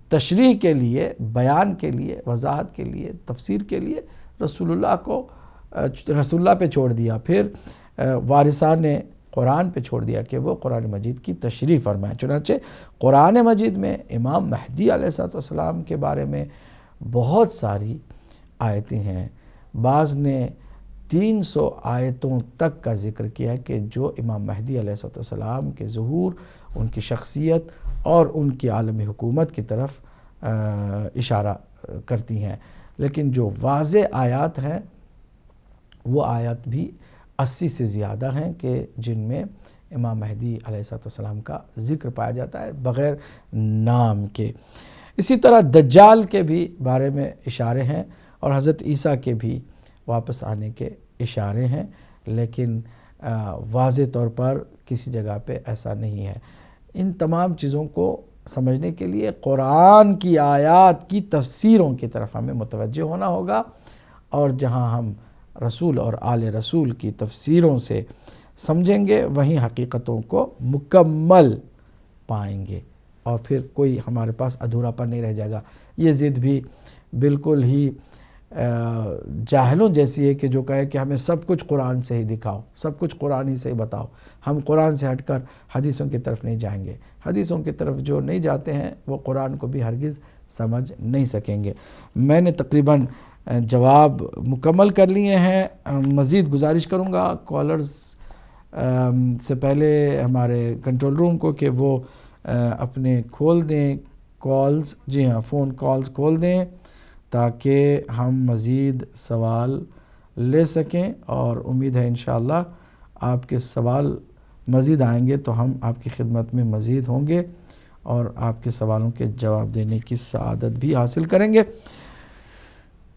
تشریح کے لیے، بیان کے لیے، وضاحت کے لیے، تفسیر کے لیے رسول اللہ پہ چھوڑ دیا، پھر وارثان قرآن پہ چھوڑ دیا کہ وہ قرآن مجید کی تشریح فرمائیں۔ چنانچہ قرآن مجید میں امام مہدی علیہ السلام کے بارے میں بہت ساری آیتیں ہیں، بعض نے 300 آیتوں تک کا ذکر کیا ہے کہ جو امام مہدی علیہ السلام کے ظہور، ان کی شخصیت اور ان کی عالمی حکومت کی طرف اشارہ کرتی ہیں، لیکن جو واضح آیات ہیں وہ آیات بھی 80 سے زیادہ ہیں کہ جن میں امام مہدی علیہ السلام کا ذکر پایا جاتا ہے بغیر نام کے۔ اسی طرح دجال کے بھی بارے میں اشارے ہیں اور حضرت عیسیٰ کے بھی واپس آنے کے اشارے ہیں، لیکن واضح طور پر کسی جگہ پہ ایسا نہیں ہے۔ ان تمام چیزوں کو سمجھنے کے لیے قرآن کی آیات کی تفسیروں کی طرف ہمیں متوجہ ہونا ہوگا، اور جہاں ہم رسول اور آل رسول کی تفسیروں سے سمجھیں گے وہیں حقیقتوں کو مکمل پائیں گے، اور پھر کوئی ہمارے پاس ادھورا پن نہیں رہ جائے گا۔ یہ ضد بھی بالکل ہی جاہلوں جیسی ہے کہ جو کہے کہ ہمیں سب کچھ قرآن سے ہی دکھاؤ، سب کچھ قرآن ہی سے ہی بتاؤ، ہم قرآن سے ہٹ کر حدیثوں کی طرف نہیں جائیں گے۔ حدیثوں کی طرف جو نہیں جاتے ہیں وہ قرآن کو بھی ہرگز سمجھ نہیں سکیں گے۔ میں نے تقریباً جواب مکمل کر لیے ہیں۔ مزید گزارش کروں گا کالرز سے پہلے ہمارے کنٹرول روم کو کہ وہ اپنے کھول دیں کالز، جی ہاں فون کالز کھول دیں تاکہ ہم مزید سوال لے سکیں، اور امید ہے انشاءاللہ آپ کے سوال مزید آئیں گے تو ہم آپ کی خدمت میں مزید ہوں گے اور آپ کے سوالوں کے جواب دینے کی سعادت بھی حاصل کریں گے۔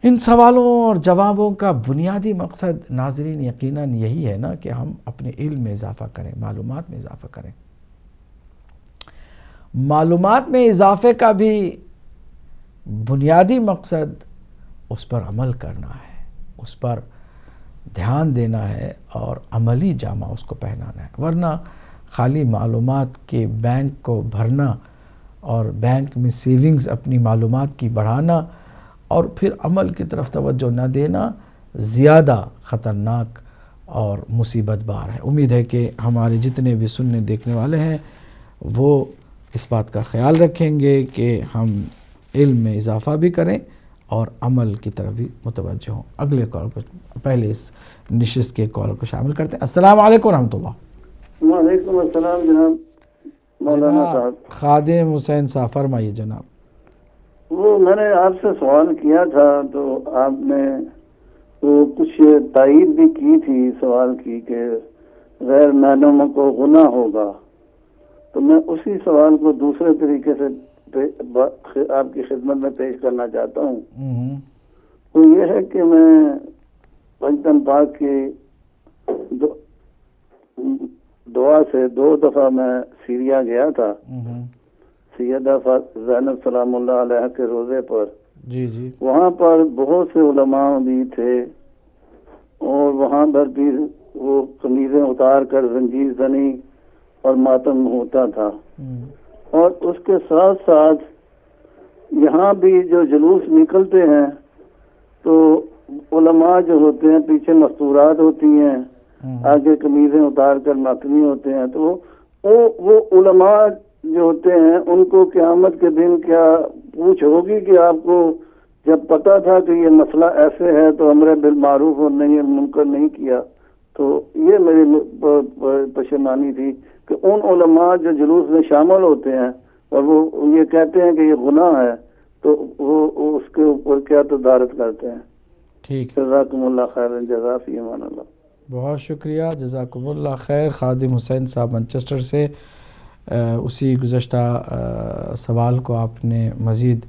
ان سوالوں اور جوابوں کا بنیادی مقصد ناظرین یقیناً یہی ہے نا کہ ہم اپنے علم میں اضافہ کریں، معلومات میں اضافہ کریں۔ معلومات میں اضافے کا بھی بنیادی مقصد اس پر عمل کرنا ہے، اس پر دھیان دینا ہے اور عملی جامہ اس کو پہنانا ہے، ورنہ خالی معلومات کے بینک کو بھرنا اور بینک میں سیونگز اپنی معلومات کی بڑھانا اور پھر عمل کی طرف توجہ نہ دینا زیادہ خطرناک اور مصیبت بار ہے۔ امید ہے کہ ہمارے جتنے بھی سننے دیکھنے والے ہیں وہ اس بات کا خیال رکھیں گے کہ ہم علم میں اضافہ بھی کریں اور عمل کی طرف بھی متوجہ ہوں۔ اگلے کال کو پہلے اس نشست کے کال کو شامل کرتے ہیں۔ السلام علیکم ورحمۃ اللہ۔ وعلیکم السلام جناب مولانا صاحب۔ خادم حسین صاحب فرمائیے جناب۔ وہ میں نے آپ سے سوال کیا تھا تو آپ نے وہ کچھ تائید بھی کی تھی سوال کی کہ غیر معلوموں کو گناہ ہوگا، تو میں اسی سوال کو دوسرے طریقے سے آپ کی خدمت میں پیش کرنا چاہتا ہوں۔ تو یہ ہے کہ میں پنجتن پاک کی دعا سے 2 دفعہ میں سیریا گیا تھا، سیدہ زینب سلام اللہ علیہ کے روزے پر۔ جی جی، وہاں پر بہت سے علماء بھی تھے اور وہاں پر بھی وہ قمیضیں اتار کر زنجیر زنی اور ماتم ہوتا تھا، اور اس کے ساتھ ساتھ یہاں بھی جو جلوس نکلتے ہیں تو علماء جو ہوتے ہیں پیچھے مستورات ہوتی ہیں، آگے قمیضیں اتار کر ماتمی ہوتے ہیں، تو وہ علماء جو ہوتے ہیں ان کو قیامت کے دن کیا پوچھ ہوگی کہ آپ کو جب پتا تھا کہ یہ مسئلہ ایسے ہے تو امر بالمعروف اور نہی منکر نہیں کیا؟ تو یہ میری پشیمانی تھی کہ ان علماء جو جلوس میں شامل ہوتے ہیں اور وہ یہ کہتے ہیں کہ یہ گناہ ہے تو وہ اس کے اوپر کیا تدارت کرتے ہیں؟ ٹھیک، جزاکم اللہ خیر، جزا فی امان اللہ۔ بہت شکریہ، جزاکم اللہ خیر۔ خادم حسین صاحب مانچسٹر سے اسی گزشتہ سوال کو آپ نے مزید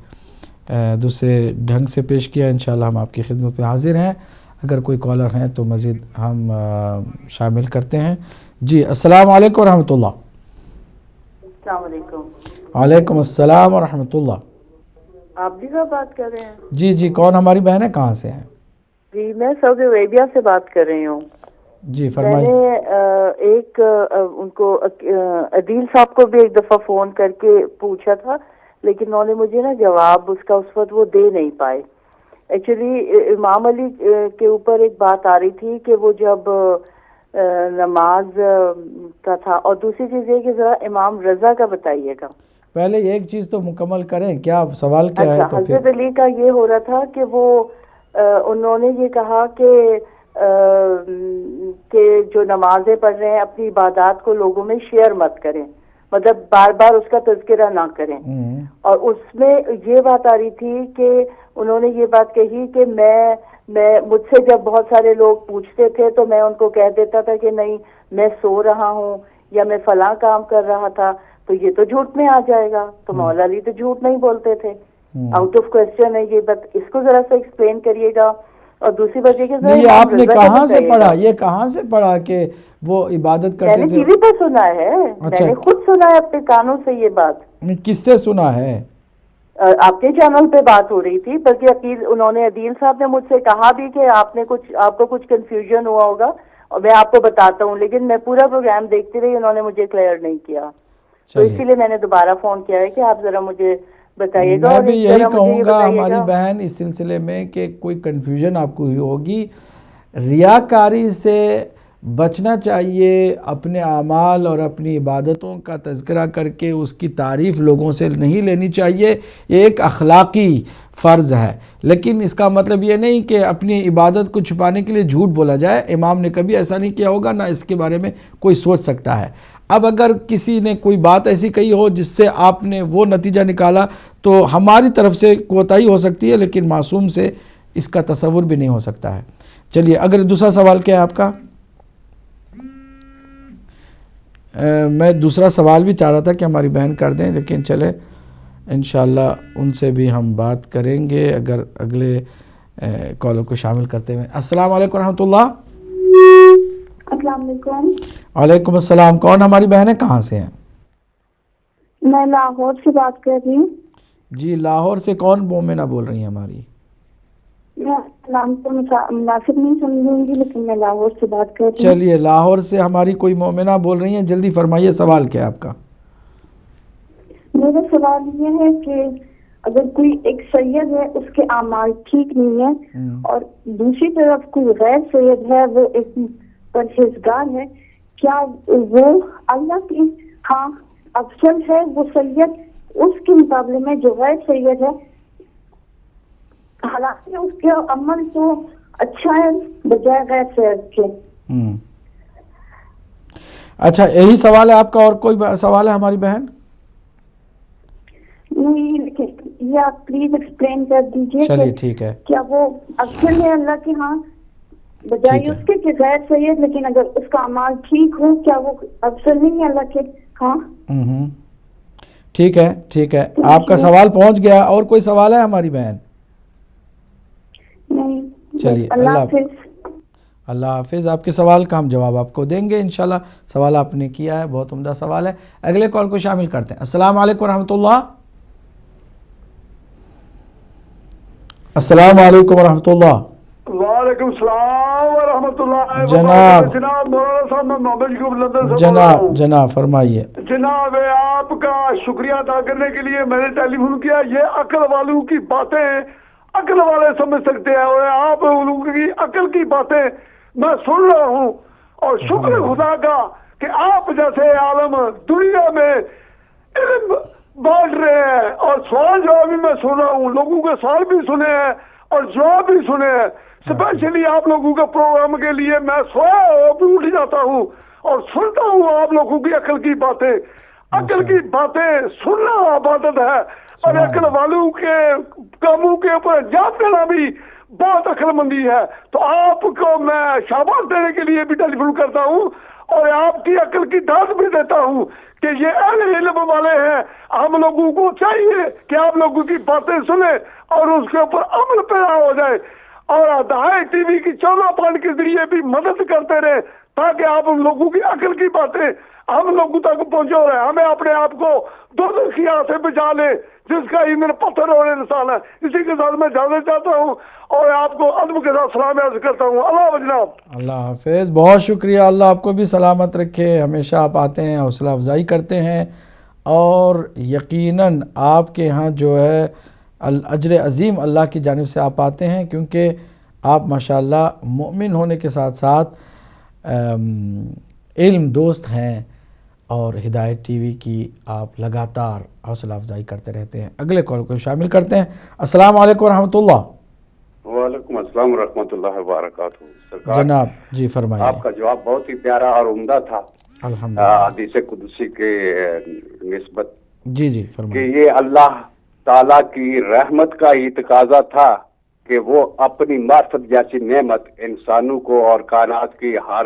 دوسرے ڈھنگ سے پیش کیا۔ انشاءاللہ ہم آپ کی خدمت پہ حاضر ہیں، اگر کوئی کالر ہیں تو مزید ہم شامل کرتے ہیں۔ جی السلام علیکم ورحمۃ اللہ۔ السلام علیکم۔ وعلیکم السلام ورحمۃ اللہ۔ آپ بھی صاحب بات کر رہے ہیں؟ جی جی، کون ہماری بہن ہے، کہاں سے ہیں؟ جی میں سعودی عربیہ سے بات کر رہی ہوں۔ جی میں فرمائیے۔ نے ایک ان کو عدیل صاحب کو بھی ایک دفعہ فون کر کے پوچھا تھا، لیکن انہوں نے مجھے نا جواب اس کا اس وقت وہ دے نہیں پائے۔ ایکچولی امام علی کے اوپر ایک بات آ رہی تھی کہ وہ جب نماز کا تھا، اور دوسری چیز یہ کہ ذرا امام رضا کا بتائیے گا۔ پہلے ایک چیز تو مکمل کریں، کیا سوال کیا ہے؟ تو حضرت علی کا یہ ہو رہا تھا کہ وہ انہوں نے یہ کہا کہ جو نمازیں پڑھ رہے ہیں اپنی عبادات کو لوگوں میں شیئر مت کریں، مطلب بار بار اس کا تذکرہ نہ کریں. اور اس میں یہ بات آ رہی تھی کہ انہوں نے یہ بات کہی کہ میں مجھ سے جب بہت سارے لوگ پوچھتے تھے تو میں ان کو کہہ دیتا تھا کہ نہیں میں سو رہا ہوں یا میں فلاں کام کر رہا تھا، تو یہ تو جھوٹ میں آ جائے گا. تو مولا علی تو جھوٹ نہیں بولتے تھے، آؤٹ آف کوشچن ہے یہ بات. اس کو ذرا سا ایکسپلین کریے گا. اور دوسری بات یہ آپ نے کہاں سے پڑھا، یہ کہاں سے پڑھا کہ وہ عبادت کرتے تھے؟ میں نے ٹی وی پہ سنا ہے، میں نے خود سنا ہے اپنے کانوں سے یہ بات. کس سے سنا ہے؟ آپ کے چینل پہ بات ہو رہی تھی، بلکہ انہوں نے عدیل صاحب نے مجھ سے کہا بھی کہ آپ کو کچھ کنفیوژن ہوا ہوگا اور میں آپ کو بتاتا ہوں، لیکن میں پورا پروگرام دیکھتی رہی، انہوں نے مجھے کلیئر نہیں کیا. تو اسی لیے میں نے دوبارہ فون کیا ہے کہ آپ ذرا مجھے بتائیے گا. میں بھی یہی کہوں گا ہماری بہن اس سلسلے میں کہ کوئی کنفیوژن آپ کو ہوئی ہوگی. ریاکاری سے بچنا چاہیے، اپنے اعمال اور اپنی عبادتوں کا تذکرہ کر کے اس کی تعریف لوگوں سے نہیں لینی چاہیے. یہ ایک اخلاقی فرض ہے، لیکن اس کا مطلب یہ نہیں کہ اپنی عبادت کو چھپانے کے لیے جھوٹ بولا جائے. امام نے کبھی ایسا نہیں کیا ہوگا، نہ اس کے بارے میں کوئی سوچ سکتا ہے. اب اگر کسی نے کوئی بات ایسی کہی ہو جس سے آپ نے وہ نتیجہ نکالا تو ہماری طرف سے کوتاہی ہو سکتی ہے، لیکن معصوم سے اس کا تصور بھی نہیں ہو سکتا ہے. چلیے اگر دوسرا سوال کیا ہے آپ کا؟ میں دوسرا سوال بھی چاہ رہا تھا کہ ہماری بہن کر دیں، لیکن چلے انشاءاللہ ان سے بھی ہم بات کریں گے اگر اگلے کالر کو شامل کرتے ہوئے. السلام علیکم ورحمۃ اللہ. السلام علیکم. وعلیکم السلام. کون ہماری بہنیں، کہاں سے ہیں؟ میں لاہور سے بات کر رہی ہوں. جی لاہور سے کون مومنہ بول رہی ہیں ہماری؟ میں نام کو مناسب نہیں سمجھوں گی، لیکن میں لاہور سے بات کر رہی ہوں. چلیے لاہور سے ہماری کوئی مومنہ بول رہی ہیں، جلدی فرمائیے سوال کیا آپ کا؟ میرا سوال یہ ہے کہ اگر کوئی ایک سید ہے، اس کے اعمال ٹھیک نہیں ہے، اور دوسری طرف کوئی غیر سید ہے، وہ ایک پرہیزگار ہے، کیا وہ اللہ کی ہاں افضل ہے وہ سید اس کے مقابلے میں جو غیر سید ہے؟ حالانکہ اس کے عمل تو اچھا ہے بجائے غیر سید کے. اچھا یہی سوال ہے آپ کا، اور کوئی سوال ہے ہماری بہن؟ نہیں، یہ آپ پلیز ایکسپلین کر دیجیے. چلیے ٹھیک ہے. کیا وہ افضل ہے اللہ کے ہاں بجائے اس کے کہ غیر سید، لیکن اگر اس کا اعمال ٹھیک ہو کیا وہ افضل نہیں ہے اللہ کے ہاں؟ ٹھیک ہے ٹھیک ہے، آپ کا سوال پہنچ گیا. اور کوئی سوال ہے ہماری بہن؟ نہیں. چلیے اللہ حافظ. اللہ حافظ. آپ کے سوال کا ہم جواب آپ کو دیں گے انشاءاللہ. سوال آپ نے کیا ہے، بہت عمدہ سوال ہے. اگلے کال کو شامل کرتے ہیں. السلام علیکم ورحمۃ اللہ. السلام علیکم ورحمۃ اللہ. وعلیکم السلام ورحمۃ اللہ. جناب مولانا صاحب میں محمد شکوب لندن سے جناب فرمائیے. جناب آپ کا شکریہ ادا کرنے کے لیے میں نے ٹیلی فون کیا. یہ عقل والوں کی باتیں عقل والے سمجھ سکتے ہیں، اور آپ لوگوں کی عقل کی باتیں میں سن رہا ہوں. اور شکر خدا کا کہ آپ جیسے عالم دنیا میں علم بانٹ رہے ہیں، اور سوال جواب بھی میں سن رہا ہوں. لوگوں کے سوال بھی سنے ہیں اور جواب بھی سنے ہیں. اسپیشلی آپ لوگوں کے پروگرام کے لیے میں سویا بھی اٹھ جاتا ہوں اور سنتا ہوں آپ لوگوں کی عقل کی باتیں. عقل کی باتیں سننا عبادت ہے، اور عقل والوں کے کاموں کے اوپر انجام دینا بھی بہت عقل مندی ہے. تو آپ کو میں شاباش دینے کے لیے بھی ٹیلی فون کرتا ہوں، اور آپ کی عقل کی داد بھی دیتا ہوں کہ یہ اہل علم والے ہیں. ہم لوگوں کو چاہیے کہ آپ لوگوں کی باتیں سنیں اور اس کے اوپر عمل پیدا ہو جائے، اور دہائی ٹی وی کی 14 پوائنٹ کے ذریعے بھی مدد کرتے رہے تاکہ آپ لوگوں کی عقل کی باتیں ہم لوگوں تک پہنچو رہے. ہمیں اپنے آپ کو دوزخ کی آگ سے بچا لے جس کا ایندھن پتھر اور انسان ہے. اسی کے ساتھ میں اجازت چاہتا ہوں اور آپ کو ادب کے ساتھ سلام عرض کرتا ہوں. اللہ جناب. اللہ حافظ. بہت شکریہ. اللہ آپ کو بھی سلامت رکھے. ہمیشہ آپ آتے ہیں، حوصلہ افزائی کرتے ہیں، اور یقیناً آپ کے ہاں جو ہے الاجر عظیم اللہ کی جانب سے آپ آتے ہیں، کیونکہ آپ ماشاءاللہ مومن ہونے کے ساتھ ساتھ علم دوست ہیں، اور ہدایت ٹی وی کی آپ لگاتار حوصلہ افزائی کرتے رہتے ہیں. اگلے کال کو شامل کرتے ہیں. السلام علیکم ورحمۃ اللہ. وعلیکم السلام ورحمۃ اللہ وبرکاتہ. جناب جی فرمائیے. آپ کا جواب بہت ہی پیارا اور عمدہ تھا. حدیث قدسی کے نسبت جی جی کہ فرمائیں. یہ اللہ تعالیٰ کی رحمت کا ہی تقاضا تھا کہ وہ اپنی معرفت جیسی نعمت انسانوں کو اور کائنات کی ہر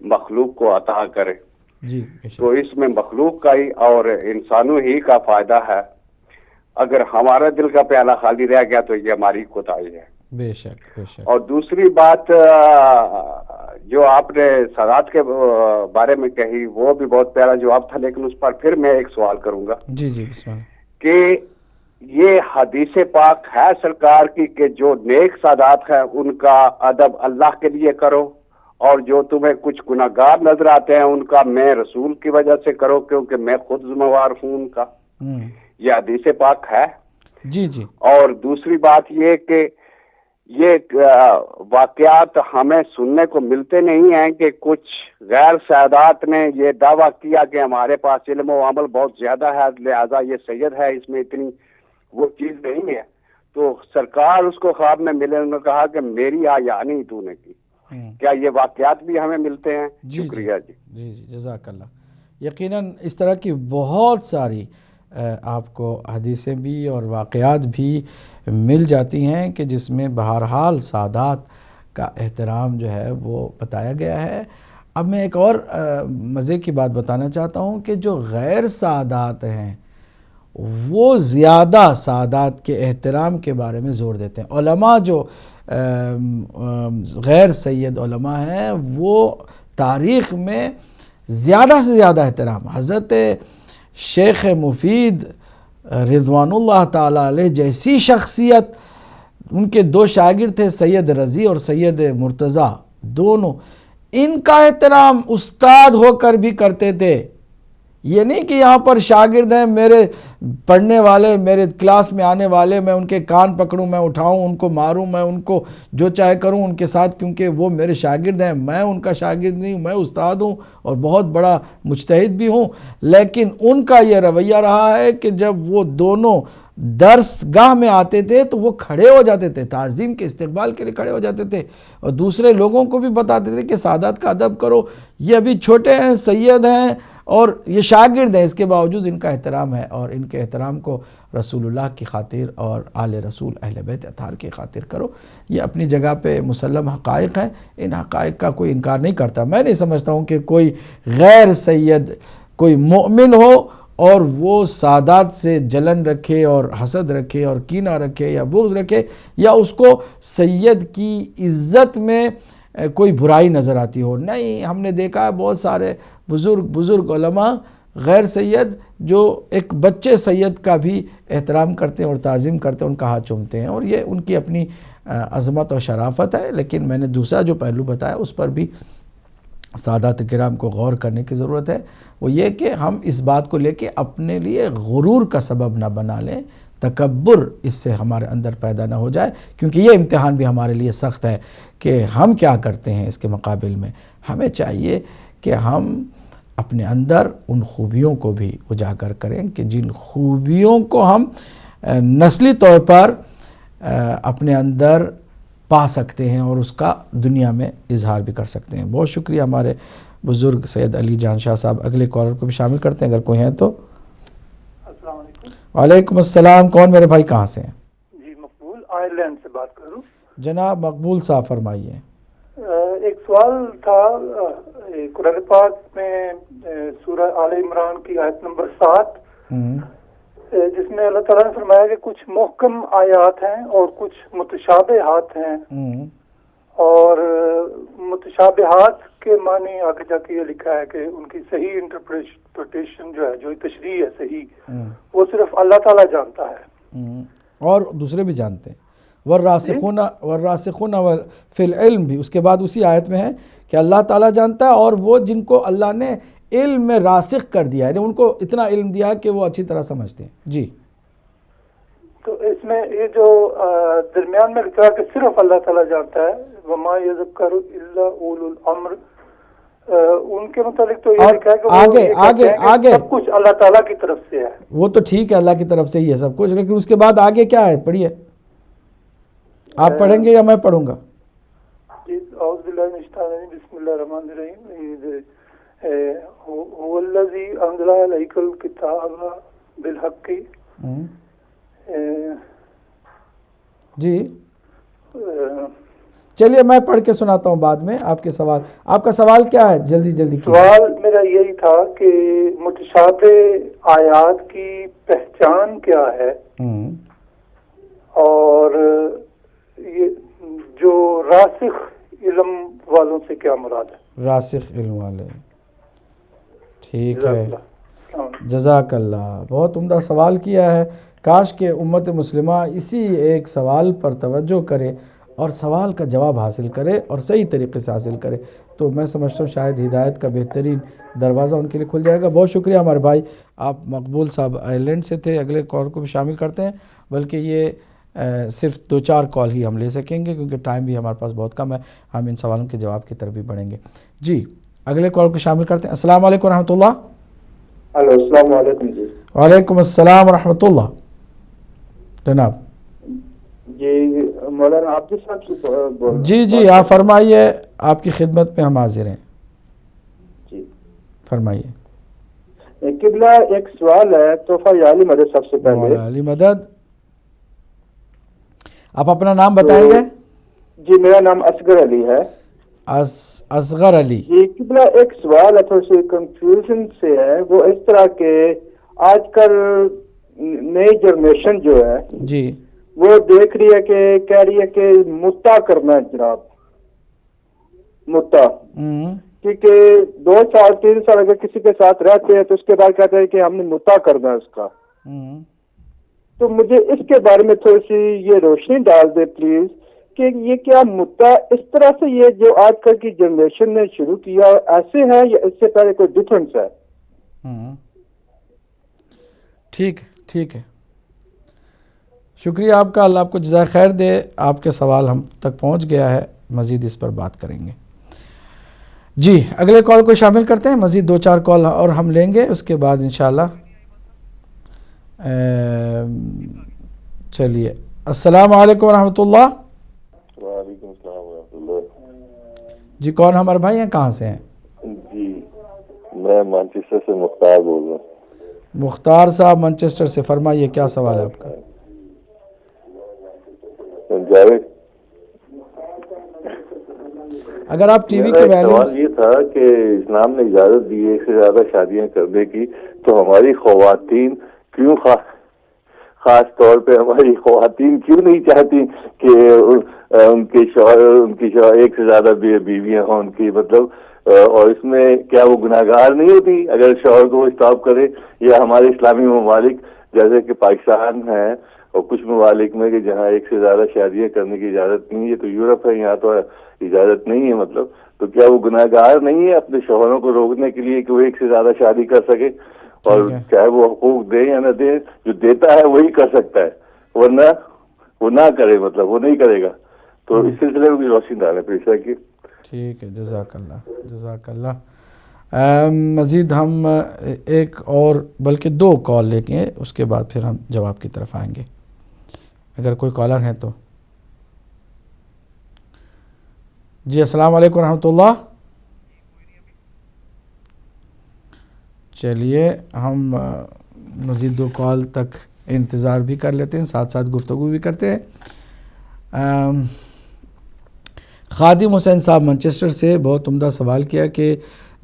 مخلوق کو عطا کرے. جی بے شک. تو اس میں مخلوق کا ہی اور انسانوں ہی کا فائدہ ہے. اگر ہمارا دل کا پیالہ خالی رہ گیا تو یہ ہماری کوتاہی ہے. بے شک بے شک. اور دوسری بات جو آپ نے سادات کے بارے میں کہی وہ بھی بہت پیارا جواب تھا، لیکن اس پر پھر میں ایک سوال کروں گا جی جی بسم اللہ. کہ یہ حدیث پاک ہے سرکار کی کہ جو نیک سادات ہیں ان کا ادب اللہ کے لیے کرو، اور جو تمہیں کچھ گناہگار نظر آتے ہیں ان کا میں رسول کی وجہ سے کرو کیونکہ میں خود ذمہ وار ہوں ان کا. یہ حدیث پاک ہے. جی جی. اور دوسری بات یہ کہ یہ واقعات ہمیں سننے کو ملتے نہیں ہیں کہ کچھ غیر سادات نے یہ دعویٰ کیا کہ ہمارے پاس علم و عمل بہت زیادہ ہے لہذا یہ سید ہے، اس میں اتنی وہ چیز نہیں ہے. تو سرکار اس کو خواب میں ملے، انہوں نے کہا کہ میری آیا نہیں تو نے کی. کیا یہ واقعات بھی ہمیں ملتے ہیں؟ شکریہ. جی جی جی جزاک اللہ. یقیناً اس طرح کی بہت ساری آپ کو حدیثیں بھی اور واقعات بھی مل جاتی ہیں کہ جس میں بہرحال سادات کا احترام جو ہے وہ بتایا گیا ہے. اب میں ایک اور مزے کی بات بتانا چاہتا ہوں کہ جو غیر سادات ہیں وہ زیادہ سادات کے احترام کے بارے میں زور دیتے ہیں. علماء جو غیر سید علماء ہیں وہ تاریخ میں زیادہ سے زیادہ احترام، حضرت شیخ مفید رضوان اللہ تعالیٰ علیہ جیسی شخصیت، ان کے دو شاگرد تھے سید رضی اور سید مرتضیٰ، دونوں ان کا احترام استاد ہو کر بھی کرتے تھے. یہ نہیں کہ یہاں پر شاگرد ہیں میرے پڑھنے والے، میرے کلاس میں آنے والے، میں ان کے کان پکڑوں، میں اٹھاؤں، ان کو ماروں، میں ان کو جو چاہے کروں ان کے ساتھ کیونکہ وہ میرے شاگرد ہیں. میں ان کا شاگرد نہیں ہوں، میں استاد ہوں اور بہت بڑا مجتہد بھی ہوں. لیکن ان کا یہ رویہ رہا ہے کہ جب وہ دونوں درس گاہ میں آتے تھے تو وہ کھڑے ہو جاتے تھے، تعظیم کے استقبال کے لیے کھڑے ہو جاتے تھے اور دوسرے لوگوں کو بھی بتاتے تھے کہ سادات کا ادب کرو، یہ ابھی چھوٹے ہیں، سید ہیں اور یہ شاگرد ہیں، اس کے باوجود ان کا احترام ہے. اور ان کے احترام کو رسول اللہ کی خاطر اور آل رسول اہل بیت اطہار کی خاطر کرو. یہ اپنی جگہ پہ مسلم حقائق ہیں، ان حقائق کا کوئی انکار نہیں کرتا. میں نہیں سمجھتا ہوں کہ کوئی غیر سید کوئی مومن ہو اور وہ سادات سے جلن رکھے اور حسد رکھے اور کینہ رکھے یا بغض رکھے یا اس کو سید کی عزت میں کوئی برائی نظر آتی ہو. نہیں، ہم نے دیکھا ہے بہت سارے بزرگ علماء غیر سید جو ایک بچے سید کا بھی احترام کرتے ہیں اور تعظیم کرتے ہیں، ان کا ہاتھ چومتے ہیں، اور یہ ان کی اپنی عظمت اور شرافت ہے. لیکن میں نے دوسرا جو پہلو بتایا اس پر بھی سادات کرام کو غور کرنے کی ضرورت ہے. وہ یہ کہ ہم اس بات کو لے کے اپنے لیے غرور کا سبب نہ بنا لیں، تکبر اس سے ہمارے اندر پیدا نہ ہو جائے، کیونکہ یہ امتحان بھی ہمارے لیے سخت ہے کہ ہم کیا کرتے ہیں اس کے مقابل میں. ہمیں چاہیے کہ ہم اپنے اندر ان خوبیوں کو بھی اجاگر کریں کہ جن خوبیوں کو ہم نسلی طور پر اپنے اندر پا سکتے ہیں اور اس کا دنیا میں اظہار بھی کر سکتے ہیں. بہت شکریہ ہمارے بزرگ سید علی جان شاہ صاحب. اگلے کالر کو بھی شامل کرتے ہیں اگر کوئی ہیں تو. السلام علیکم. وعلیکم السلام. کون میرے بھائی، کہاں سے ہیں؟ جی مقبول آئرلینڈ سے بات کروں. جناب مقبول صاحب فرمائیے. ایک سوال تھا، قرآن پاک میں سورہ آل عمران کی آیت نمبر 7 جس میں اللہ تعالیٰ نے فرمایا کہ کچھ محکم آیات ہیں اور کچھ متشابہات ہیں، اور متشابہات کے معنی آگے جا کے یہ لکھا ہے کہ ان کی صحیح انٹرپریٹیشن جو ہے، جو تشریح ہے صحیح، وہ صرف اللہ تعالیٰ جانتا ہے اور دوسرے بھی جانتے ہیں. والراسخون فی العلم بھی اس کے بعد اسی آیت میں ہے کہ اللہ تعالیٰ جانتا ہے، اور وہ جن کو اللہ نے علم میں راسخ کر دیا ہے، یعنی ان کو اتنا علم دیا کہ وہ اچھی طرح سمجھتے ہیں. جی تو اس میں یہ جو درمیان میں لکھا ہے کہ صرف اللہ تعالیٰ جانتا ہے، وما یذکر الا اولو الامر، ان کے متعلق تو یہ لکھا ہے کہ آگے سب کچھ اللہ تعالیٰ کی طرف سے ہے. وہ تو ٹھیک ہے، اللہ کی طرف سے ہی ہے سب کچھ، لیکن اس کے بعد آگے کیا ہے؟ پڑھیے. آپ پڑھیں گے یا میں پڑھوں گا؟ اعوذ باللہ من الشیطان الرجیم، بسم اللہ الرحمن الرحیم. والذی انزل علیک الکتاب بالحق. جی چلیے میں پڑھ کے سناتا ہوں بعد میں آپ کے سوال. آپ کا سوال کیا ہے؟ جلدی جلدی سوال میرا یہی تھا کہ متشابہ آیات کی پہچان کیا ہے اور یہ جو راسخ علم والوں سے کیا مراد ہے؟ راسخ علم والے. ٹھیک ہے جزاک اللہ. بہت عمدہ سوال کیا ہے. کاش کہ امت مسلمہ اسی ایک سوال پر توجہ کرے اور سوال کا جواب حاصل کرے اور صحیح طریقے سے حاصل کرے, تو میں سمجھتا ہوں شاید ہدایت کا بہترین دروازہ ان کے لیے کھل جائے گا. بہت شکریہ ہمارے بھائی. آپ مقبول صاحب آئرلینڈ سے تھے. اگلے کال کو بھی شامل کرتے ہیں, بلکہ یہ صرف 2-4 کال ہی ہم لے سکیں گے کیونکہ ٹائم بھی ہمارے پاس بہت کم ہے. ہم ان سوالوں کے جواب کی طرف بھی بڑھیں گے. جی اگلے کال کو شامل کرتے ہیں. السلام علیکم ورحمۃ اللہ. ہلو السلام علیکم. جی وعلیکم السلام ورحمۃ اللہ. جناب جی مولانا عابد صاحب سے بول. جی آپ فرمائیے, آپ کی خدمت میں ہم حاضر ہیں. جی فرمائیے. قبلہ ایک سوال ہے تحفہ یا علی مدد. سب سے پہلے علی مدد, آپ اپنا نام بتائیں گے؟ جی میرا نام اصغر علی ہے. اصغر علی. جی قبلہ ایک سوال ہے, تھوڑی سی کنفیوژن سے ہے. وہ اس طرح کے آج کل نئی جنریشن جو ہے جی وہ دیکھ رہی ہے کہ کہہ رہی ہے کہ متا کرنا ہے جناب, متا. کیونکہ 2 سال 3 سال اگر کسی کے ساتھ رہتے ہیں تو اس کے بعد کہتے ہیں کہ ہم نے متا کرنا ہے اس کا. تو مجھے اس کے بارے میں تھوڑی سی یہ روشنی ڈال دے پلیز کہ یہ کیا متا اس طرح سے یہ جو آج کل کی جنریشن نے شروع کیا ایسے ہے یا اس سے پہلے کوئی ڈفرینس ہے؟ ٹھیک ہے. شکریہ آپ کا. اللہ آپ کو جزائے خیر دے. آپ کے سوال ہم تک پہنچ گیا ہے, مزید اس پر بات کریں گے. جی اگلے کال کو شامل کرتے ہیں. مزید 2-4 کال اور ہم لیں گے, اس کے بعد انشاءاللہ. چلیے السلام علیکم ورحمۃ اللہ. وعلیکم السلام ورحمۃ اللہ. جی کون ہمارے بھائی ہیں, کہاں سے ہیں؟ جی میں مانچسٹر سے مختار بول رہا ہوں. مختار صاحب مانچسٹر سے, فرمائیے کیا سوال ہے آپ کا؟ جاوید, اگر آپ ٹی وی کے سوال یہ تھا کہ اسلام نے اجازت دی ہے 1 سے زیادہ شادیاں کرنے کی, تو ہماری خواتین کیوں خاص طور پہ ہماری خواتین کیوں نہیں چاہتی کہ ان کے شوہر 1 سے زیادہ بیویاں ہوں ان کی, مطلب اور اس میں کیا وہ گناہگار نہیں ہوتی اگر شوہر کو وہ اسٹاپ کرے؟ یا ہمارے اسلامی ممالک جیسے کہ پاکستان ہے اور کچھ ممالک میں کہ جہاں 1 سے زیادہ شادیاں کرنے کی اجازت نہیں ہے, تو یورپ ہے یہاں تو اجازت نہیں ہے, مطلب تو کیا وہ گناہگار نہیں ہے اپنے شوہروں کو روکنے کے لیے کہ وہ 1 سے زیادہ شادی کر سکے؟ اور چاہے وہ حقوق دے یا نہ دے, جو دیتا ہے وہی کر سکتا ہے, ورنہ وہ نہ کرے, مطلب وہ نہیں کرے گا. تو اس سلسلے میں بھی روشنی ڈالیں پیشہ کی. ٹھیک ہے جزاک اللہ. مزید ہم ایک اور بلکہ 2 کال لے کے اس کے بعد پھر ہم جواب کی طرف آئیں گے, اگر کوئی کالر ہے تو. جی السلام علیکم ورحمۃ اللہ. چلیے ہم مزید 2 کال تک انتظار بھی کر لیتے ہیں, ساتھ ساتھ گفتگو بھی کرتے ہیں. خادم حسین صاحب مانچسٹر سے بہت عمدہ سوال کیا کہ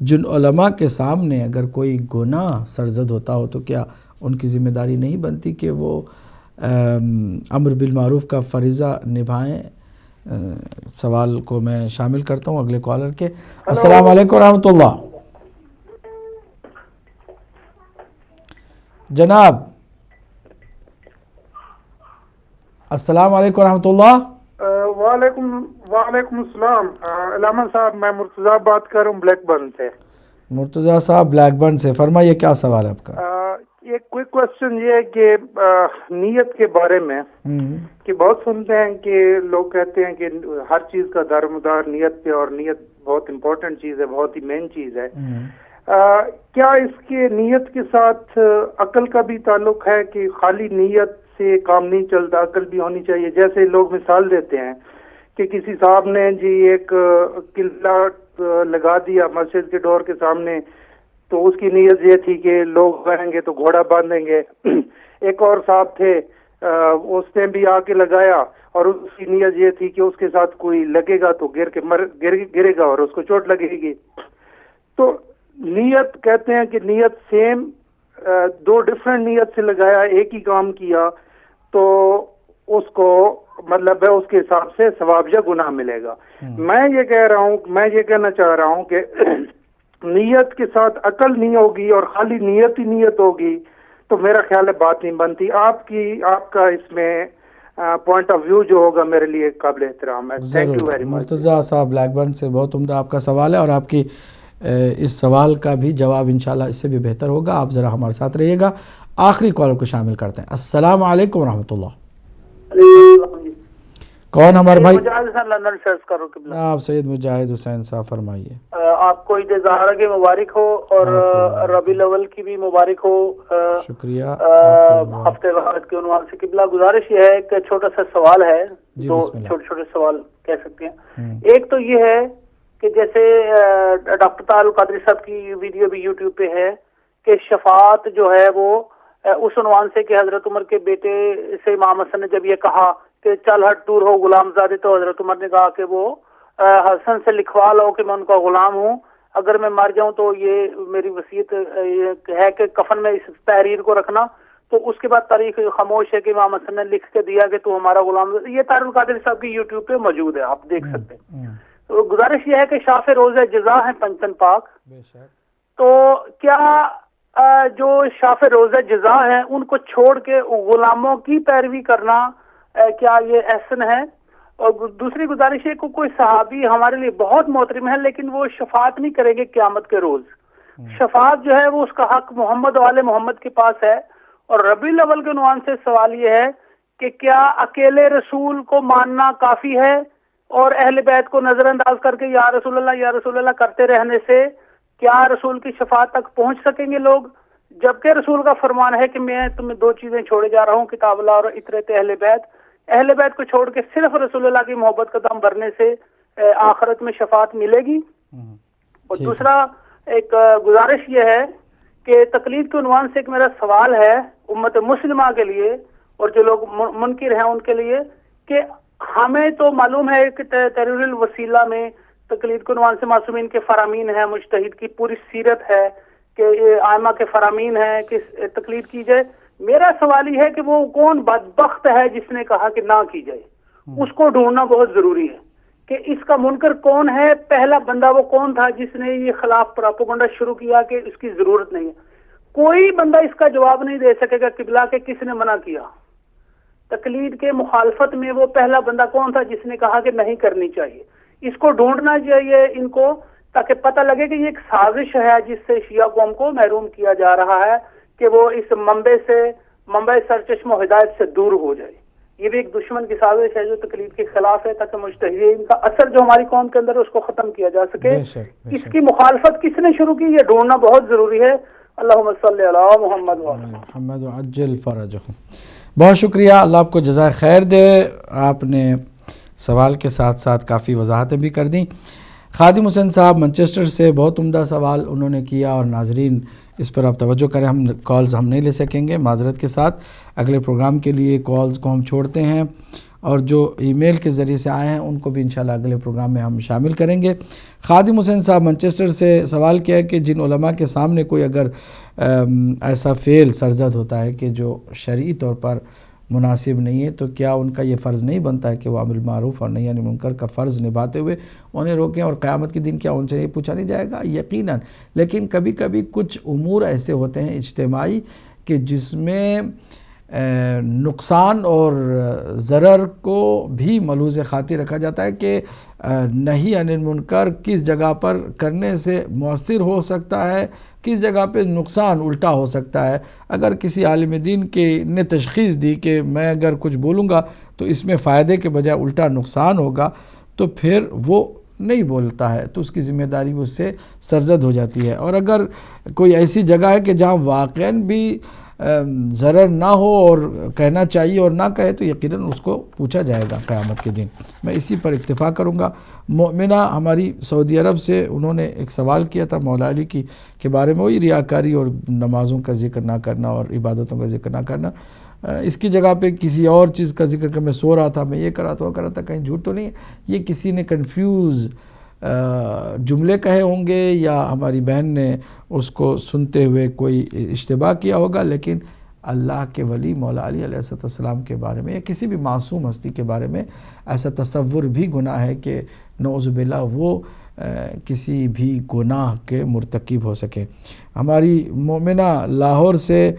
جن علماء کے سامنے اگر کوئی گناہ سرزد ہوتا ہو تو کیا ان کی ذمہ داری نہیں بنتی کہ وہ امر بالمعروف کا فریضہ نبھائیں؟ سوال کو میں شامل کرتا ہوں اگلے کالر کے. السلام علیکم ورحمۃ اللہ. جناب السلام علیکم ورحمۃ اللہ. وعلیکم السلام. علامہ صاحب میں مرتضیٰ بات کر رہا ہوں بلیک برن سے. مرتضیٰ صاحب بلیک برن سے, فرمائیے کیا سوال ہے آپ کا؟ ایک کوئک کوشچن یہ ہے کہ نیت کے بارے میں کہ بہت سنتے ہیں کہ لوگ کہتے ہیں کہ ہر چیز کا دار مدار نیت پہ, اور نیت بہت امپورٹنٹ چیز ہے, بہت ہی مین چیز ہے. کیا اس کے نیت کے ساتھ عقل کا بھی تعلق ہے کہ خالی نیت سے کام نہیں چلتا, عقل بھی ہونی چاہیے؟ جیسے لوگ مثال دیتے ہیں کہ کسی صاحب نے جی ایک قلعہ لگا دیا مسجد کے ڈور کے سامنے، تو اس کی نیت یہ تھی کہ لوگ آئیں گے تو گھوڑا باندھیں گے. ایک اور صاحب تھے، اس نے بھی آ کے لگایا، اور اس کی نیت یہ تھی کہ اس کے ساتھ کوئی لگے گا تو گرے گا اور اس کو چوٹ لگے گی. تو نیت کہتے ہیں کہ نیت سیم، دو ڈفرینٹ نیت سے لگایا، ایک ہی کام کیا، تو اس کو مطلب ہے اس کے حساب سے ثواب یا گناہ ملے گا. میں یہ کہنا چاہ رہا ہوں کہ نیت کے ساتھ عقل نہیں ہوگی اور خالی نیت ہی نیت ہوگی تو میرا خیال ہے بات نہیں بنتی. آپ کا اس میں پوائنٹ آف ویو جو ہوگا میرے لیے قابل احترام ہے. Thank you very much. Murtaza صاحب بلیک برن سے بہت عمدہ آپ کا سوال ہے، اور آپ کی اس سوال کا بھی جواب انشاءاللہ اس سے بھی بہتر ہوگا. آپ ذرا ہمارے ساتھ رہیے گا. آخری کالر کو شامل کرتے ہیں. السلام علیکم ورحمۃ اللہ. کون ہمارے بھائی؟ لندن سے عرض کرو کہ آپ سید مجاہد حسین صاحب فرمائیے. آپ کو عید زہرہ کی مبارک ہو اور ربیع الاول کی بھی مبارک ہو. شکریہ. ہفتے وحدت کے عنوان سے قبلہ گزارش یہ ہے، ایک چھوٹا سا سوال ہے، دو چھوٹے چھوٹے سوال کہہ سکتے ہیں. ایک تو یہ ہے کہ جیسے ڈاکٹر طاہر القادری صاحب کی ویڈیو بھی یوٹیوب پہ ہے کہ شفاعت جو ہے وہ اس عنوان سے کہ حضرت عمر کے بیٹے سے امام حسن نے جب یہ کہا کہ چل ہٹ دور ہو غلام زادے، تو حضرت عمر نے کہا کہ وہ حسن سے لکھوا لو کہ میں ان کا غلام ہوں، اگر میں مر جاؤں تو یہ میری وصیت ہے کہ کفن میں اس تحریر کو رکھنا. تو اس کے بعد تاریخ خاموش ہے کہ امام حسن نے لکھ کے دیا کہ تو ہمارا غلام. یہ طاہر القادری صاحب کی یوٹیوب پہ موجود ہے، آپ دیکھ سکتے ہیں. تو گزارش یہ ہے کہ شاف روزہ جزا ہے پنچن پاک، تو کیا جو شاف روزہ جزا ہیں ان کو چھوڑ کے غلاموں کی پیروی کرنا کیا یہ احسن ہے؟ اور دوسری گزارش ہے کہ کوئی صحابی ہمارے لیے بہت محترم ہے لیکن وہ شفاعت نہیں کریں گے قیامت کے روز. شفاعت جو ہے وہ اس کا حق محمد و آل محمد کے پاس ہے. اور ربیع الاول کے عنوان سے سوال یہ ہے کہ کیا اکیلے رسول کو ماننا کافی ہے اور اہل بیت کو نظر انداز کر کے یا رسول اللہ کرتے رہنے سے کیا رسول کی شفاعت تک پہنچ سکیں گے لوگ؟ جبکہ رسول کا فرمان ہے کہ میں تمہیں دو چیزیں چھوڑے جا رہا ہوں، کتاب اللہ اور اطرت اہل بیت. اہل بیت کو چھوڑ کے صرف رسول اللہ کی محبت کا دم بھرنے سے آخرت میں شفاعت ملے گی. اور دوسرا ایک گزارش یہ ہے کہ تقلید کے عنوان سے ایک میرا سوال ہے امت مسلمہ کے لیے اور جو لوگ منکر ہیں ان کے لیے، کہ ہمیں تو معلوم ہے کہ تحریر الوسیلہ میں تقلید کے عنوان سے معصومین کے فرامین ہیں، مجتہد کی پوری سیرت ہے کہ ائمہ کے فرامین ہیں کہ تقلید کی جائے. میرا سوال یہ ہے کہ وہ کون بدبخت ہے جس نے کہا کہ نہ کی جائے؟ اس کو ڈھونڈنا بہت ضروری ہے کہ اس کا منکر کون ہے. پہلا بندہ وہ کون تھا جس نے یہ خلاف پراپیگنڈا شروع کیا کہ اس کی ضرورت نہیں ہے؟ کوئی بندہ اس کا جواب نہیں دے سکے گا قبلہ کہ کس نے منع کیا. تقلید کے مخالفت میں وہ پہلا بندہ کون تھا جس نے کہا کہ نہیں کرنی چاہیے؟ اس کو ڈھونڈنا چاہیے ان کو، تاکہ پتہ لگے کہ یہ ایک سازش ہے جس سے شیعہ قوم کو محروم کیا جا رہا ہے کہ وہ اس منبع سرچشمہ و ہدایت سے دور ہو جائے. یہ بھی ایک دشمن کی سازش ہے جو تقلید کے خلاف ہے، تاکہ مجتہدین کا اثر جو ہماری قوم کے اندر ہے اس کو ختم کیا جا سکے. اس کی مخالفت کس نے شروع کی یہ ڈھونڈنا بہت ضروری ہے. اللہم صلی علی محمد محمد وعجل فرجہم. بہت شکریہ، اللہ آپ کو جزائے خیر دے. آپ نے سوال کے ساتھ ساتھ کافی وضاحتیں بھی کر دیں. خادم حسین صاحب منچسٹر سے بہت عمدہ سوال انہوں نے کیا، اور ناظرین اس پر آپ توجہ کریں. ہم کالز ہم نہیں لے سکیں گے معذرت کے ساتھ. اگلے پروگرام کے لیے کالز کو ہم چھوڑتے ہیں، اور جو ای میل کے ذریعے سے آئے ہیں ان کو بھی انشاءاللہ اگلے پروگرام میں ہم شامل کریں گے. خادم حسین صاحب منچسٹر سے سوال کیا ہے کہ جن علماء کے سامنے کوئی اگر ایسا فعل سرزد ہوتا ہے کہ جو شرعی طور پر مناسب نہیں ہے، تو کیا ان کا یہ فرض نہیں بنتا ہے کہ وہ امر معروف اور نہی عن منکر کا فرض نبھاتے ہوئے انہیں روکیں، اور قیامت کے دن کیا ان سے یہ پوچھا نہیں جائے گا؟ یقیناً. لیکن کبھی کبھی کچھ امور ایسے ہوتے ہیں اجتماعی کہ جس میں نقصان اور ضرر کو بھی ملحوظ خاطر رکھا جاتا ہے کہ نہی عن المنکر کس جگہ پر کرنے سے مؤثر ہو سکتا ہے، کس جگہ پہ نقصان الٹا ہو سکتا ہے. اگر کسی عالم دین کے نے تشخیص دی کہ میں اگر کچھ بولوں گا تو اس میں فائدے کے بجائے الٹا نقصان ہوگا، تو پھر وہ نہیں بولتا ہے، تو اس کی ذمہ داری اس سے سرزد ہو جاتی ہے. اور اگر کوئی ایسی جگہ ہے کہ جہاں واقعاً بھی ضرر نہ ہو اور کہنا چاہیے اور نہ کہے تو یقیناً اس کو پوچھا جائے گا قیامت کے دن. میں اسی پر اکتفا کروں گا. مؤمنہ ہماری سعودی عرب سے، انہوں نے ایک سوال کیا تھا مولا علی کے بارے میں، وہی ریاکاری اور نمازوں کا ذکر نہ کرنا اور عبادتوں کا ذکر نہ کرنا. اس کی جگہ پہ کسی اور چیز کا ذکر کہ میں سو رہا تھا، میں یہ کرا تھا وہ کرا تھا، کہیں جھوٹ تو نہیں ہے. یہ کسی نے کنفیوز جملے کہے ہوں گے یا ہماری بہن نے اس کو سنتے ہوئے کوئی اشتباہ کیا ہوگا. لیکن اللہ کے ولی مولا علی علیہ السلام کے بارے میں یا کسی بھی معصوم ہستی کے بارے میں ایسا تصور بھی گناہ ہے کہ نعوذ باللہ وہ کسی بھی گناہ کے مرتکب ہو سکے. ہماری مومنہ لاہور سے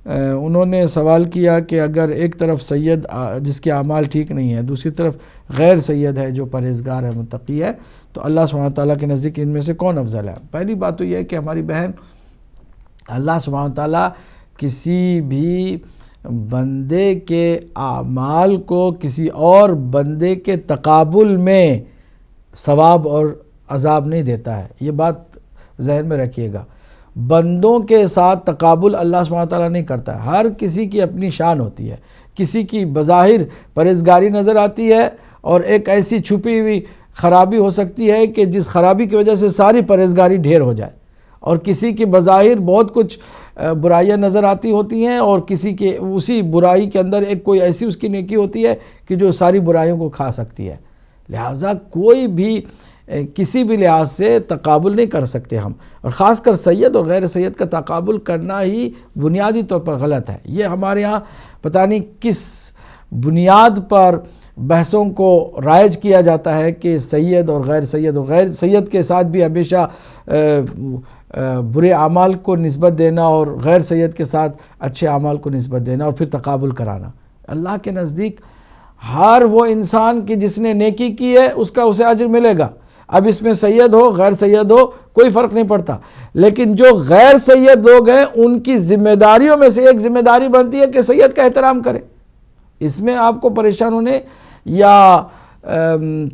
انہوں نے سوال کیا کہ اگر ایک طرف سید جس کے اعمال ٹھیک نہیں ہے، دوسری طرف غیر سید ہے جو پرہیزگار ہے، متقی ہے، تو اللہ سبحانہ تعالیٰ کے نزدیک ان میں سے کون افضل ہے؟ پہلی بات تو یہ ہے کہ ہماری بہن، اللہ سبحانہ تعالیٰ کسی بھی بندے کے اعمال کو کسی اور بندے کے تقابل میں ثواب اور عذاب نہیں دیتا ہے. یہ بات ذہن میں رکھیے گا. بندوں کے ساتھ تقابل اللہ سبحانہ تعالیٰ نہیں کرتا ہے. ہر کسی کی اپنی شان ہوتی ہے. کسی کی بظاہر پرہیزگاری نظر آتی ہے اور ایک ایسی چھپی ہوئی خرابی ہو سکتی ہے کہ جس خرابی کی وجہ سے ساری پرہیزگاری ڈھیر ہو جائے، اور کسی کی بظاہر بہت کچھ برائیاں نظر آتی ہوتی ہیں اور کسی کے اسی برائی کے اندر ایک کوئی ایسی اس کی نیکی ہوتی ہے کہ جو ساری برائیوں کو کھا سکتی ہے. لہٰذا کوئی بھی کسی بھی لحاظ سے تقابل نہیں کر سکتے ہم، اور خاص کر سید اور غیر سید کا تقابل کرنا ہی بنیادی طور پر غلط ہے. یہ ہمارے ہاں پتہ نہیں کس بنیاد پر بحثوں کو رائج کیا جاتا ہے کہ سید اور غیر سید کے ساتھ بھی ہمیشہ برے اعمال کو نسبت دینا اور غیر سید کے ساتھ اچھے اعمال کو نسبت دینا اور پھر تقابل کرانا. اللہ کے نزدیک ہر وہ انسان کی جس نے نیکی کی ہے اسے اجر ملے گا. اب اس میں سید ہو غیر سید ہو کوئی فرق نہیں پڑتا، لیکن جو غیر سید لوگ ہیں ان کی ذمہ داریوں میں سے ایک ذمہ داری بنتی ہے کہ سید کا احترام کرے. اس میں آپ کو پریشان ہونے یا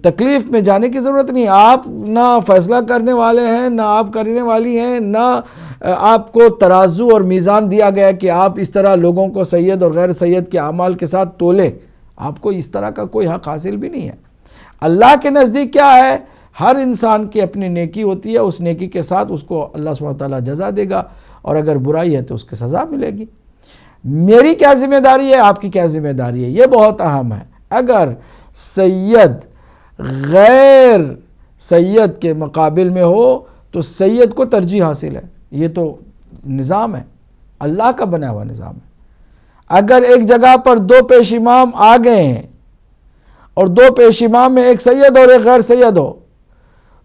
تکلیف میں جانے کی ضرورت نہیں. آپ نہ فیصلہ کرنے والے ہیں، نہ آپ کرنے والی ہیں، نہ آپ کو ترازو اور میزان دیا گیا کہ آپ اس طرح لوگوں کو سید اور غیر سید کے اعمال کے ساتھ تولے. آپ کو اس طرح کا کوئی حق حاصل بھی نہیں ہے. اللہ کے نزدیک کیا ہے؟ ہر انسان کی اپنی نیکی ہوتی ہے، اس نیکی کے ساتھ اس کو اللہ سبحانہ تعالیٰ جزا دے گا، اور اگر برائی ہے تو اس کی سزا ملے گی. میری کیا ذمہ داری ہے، آپ کی کیا ذمہ داری ہے، یہ بہت اہم ہے. اگر سید غیر سید کے مقابل میں ہو تو سید کو ترجیح حاصل ہے. یہ تو نظام ہے، اللہ کا بنا ہوا نظام ہے. اگر ایک جگہ پر دو پیش امام آ گئے ہیں اور دو پیش امام میں ایک سید اور ایک غیر سید ہو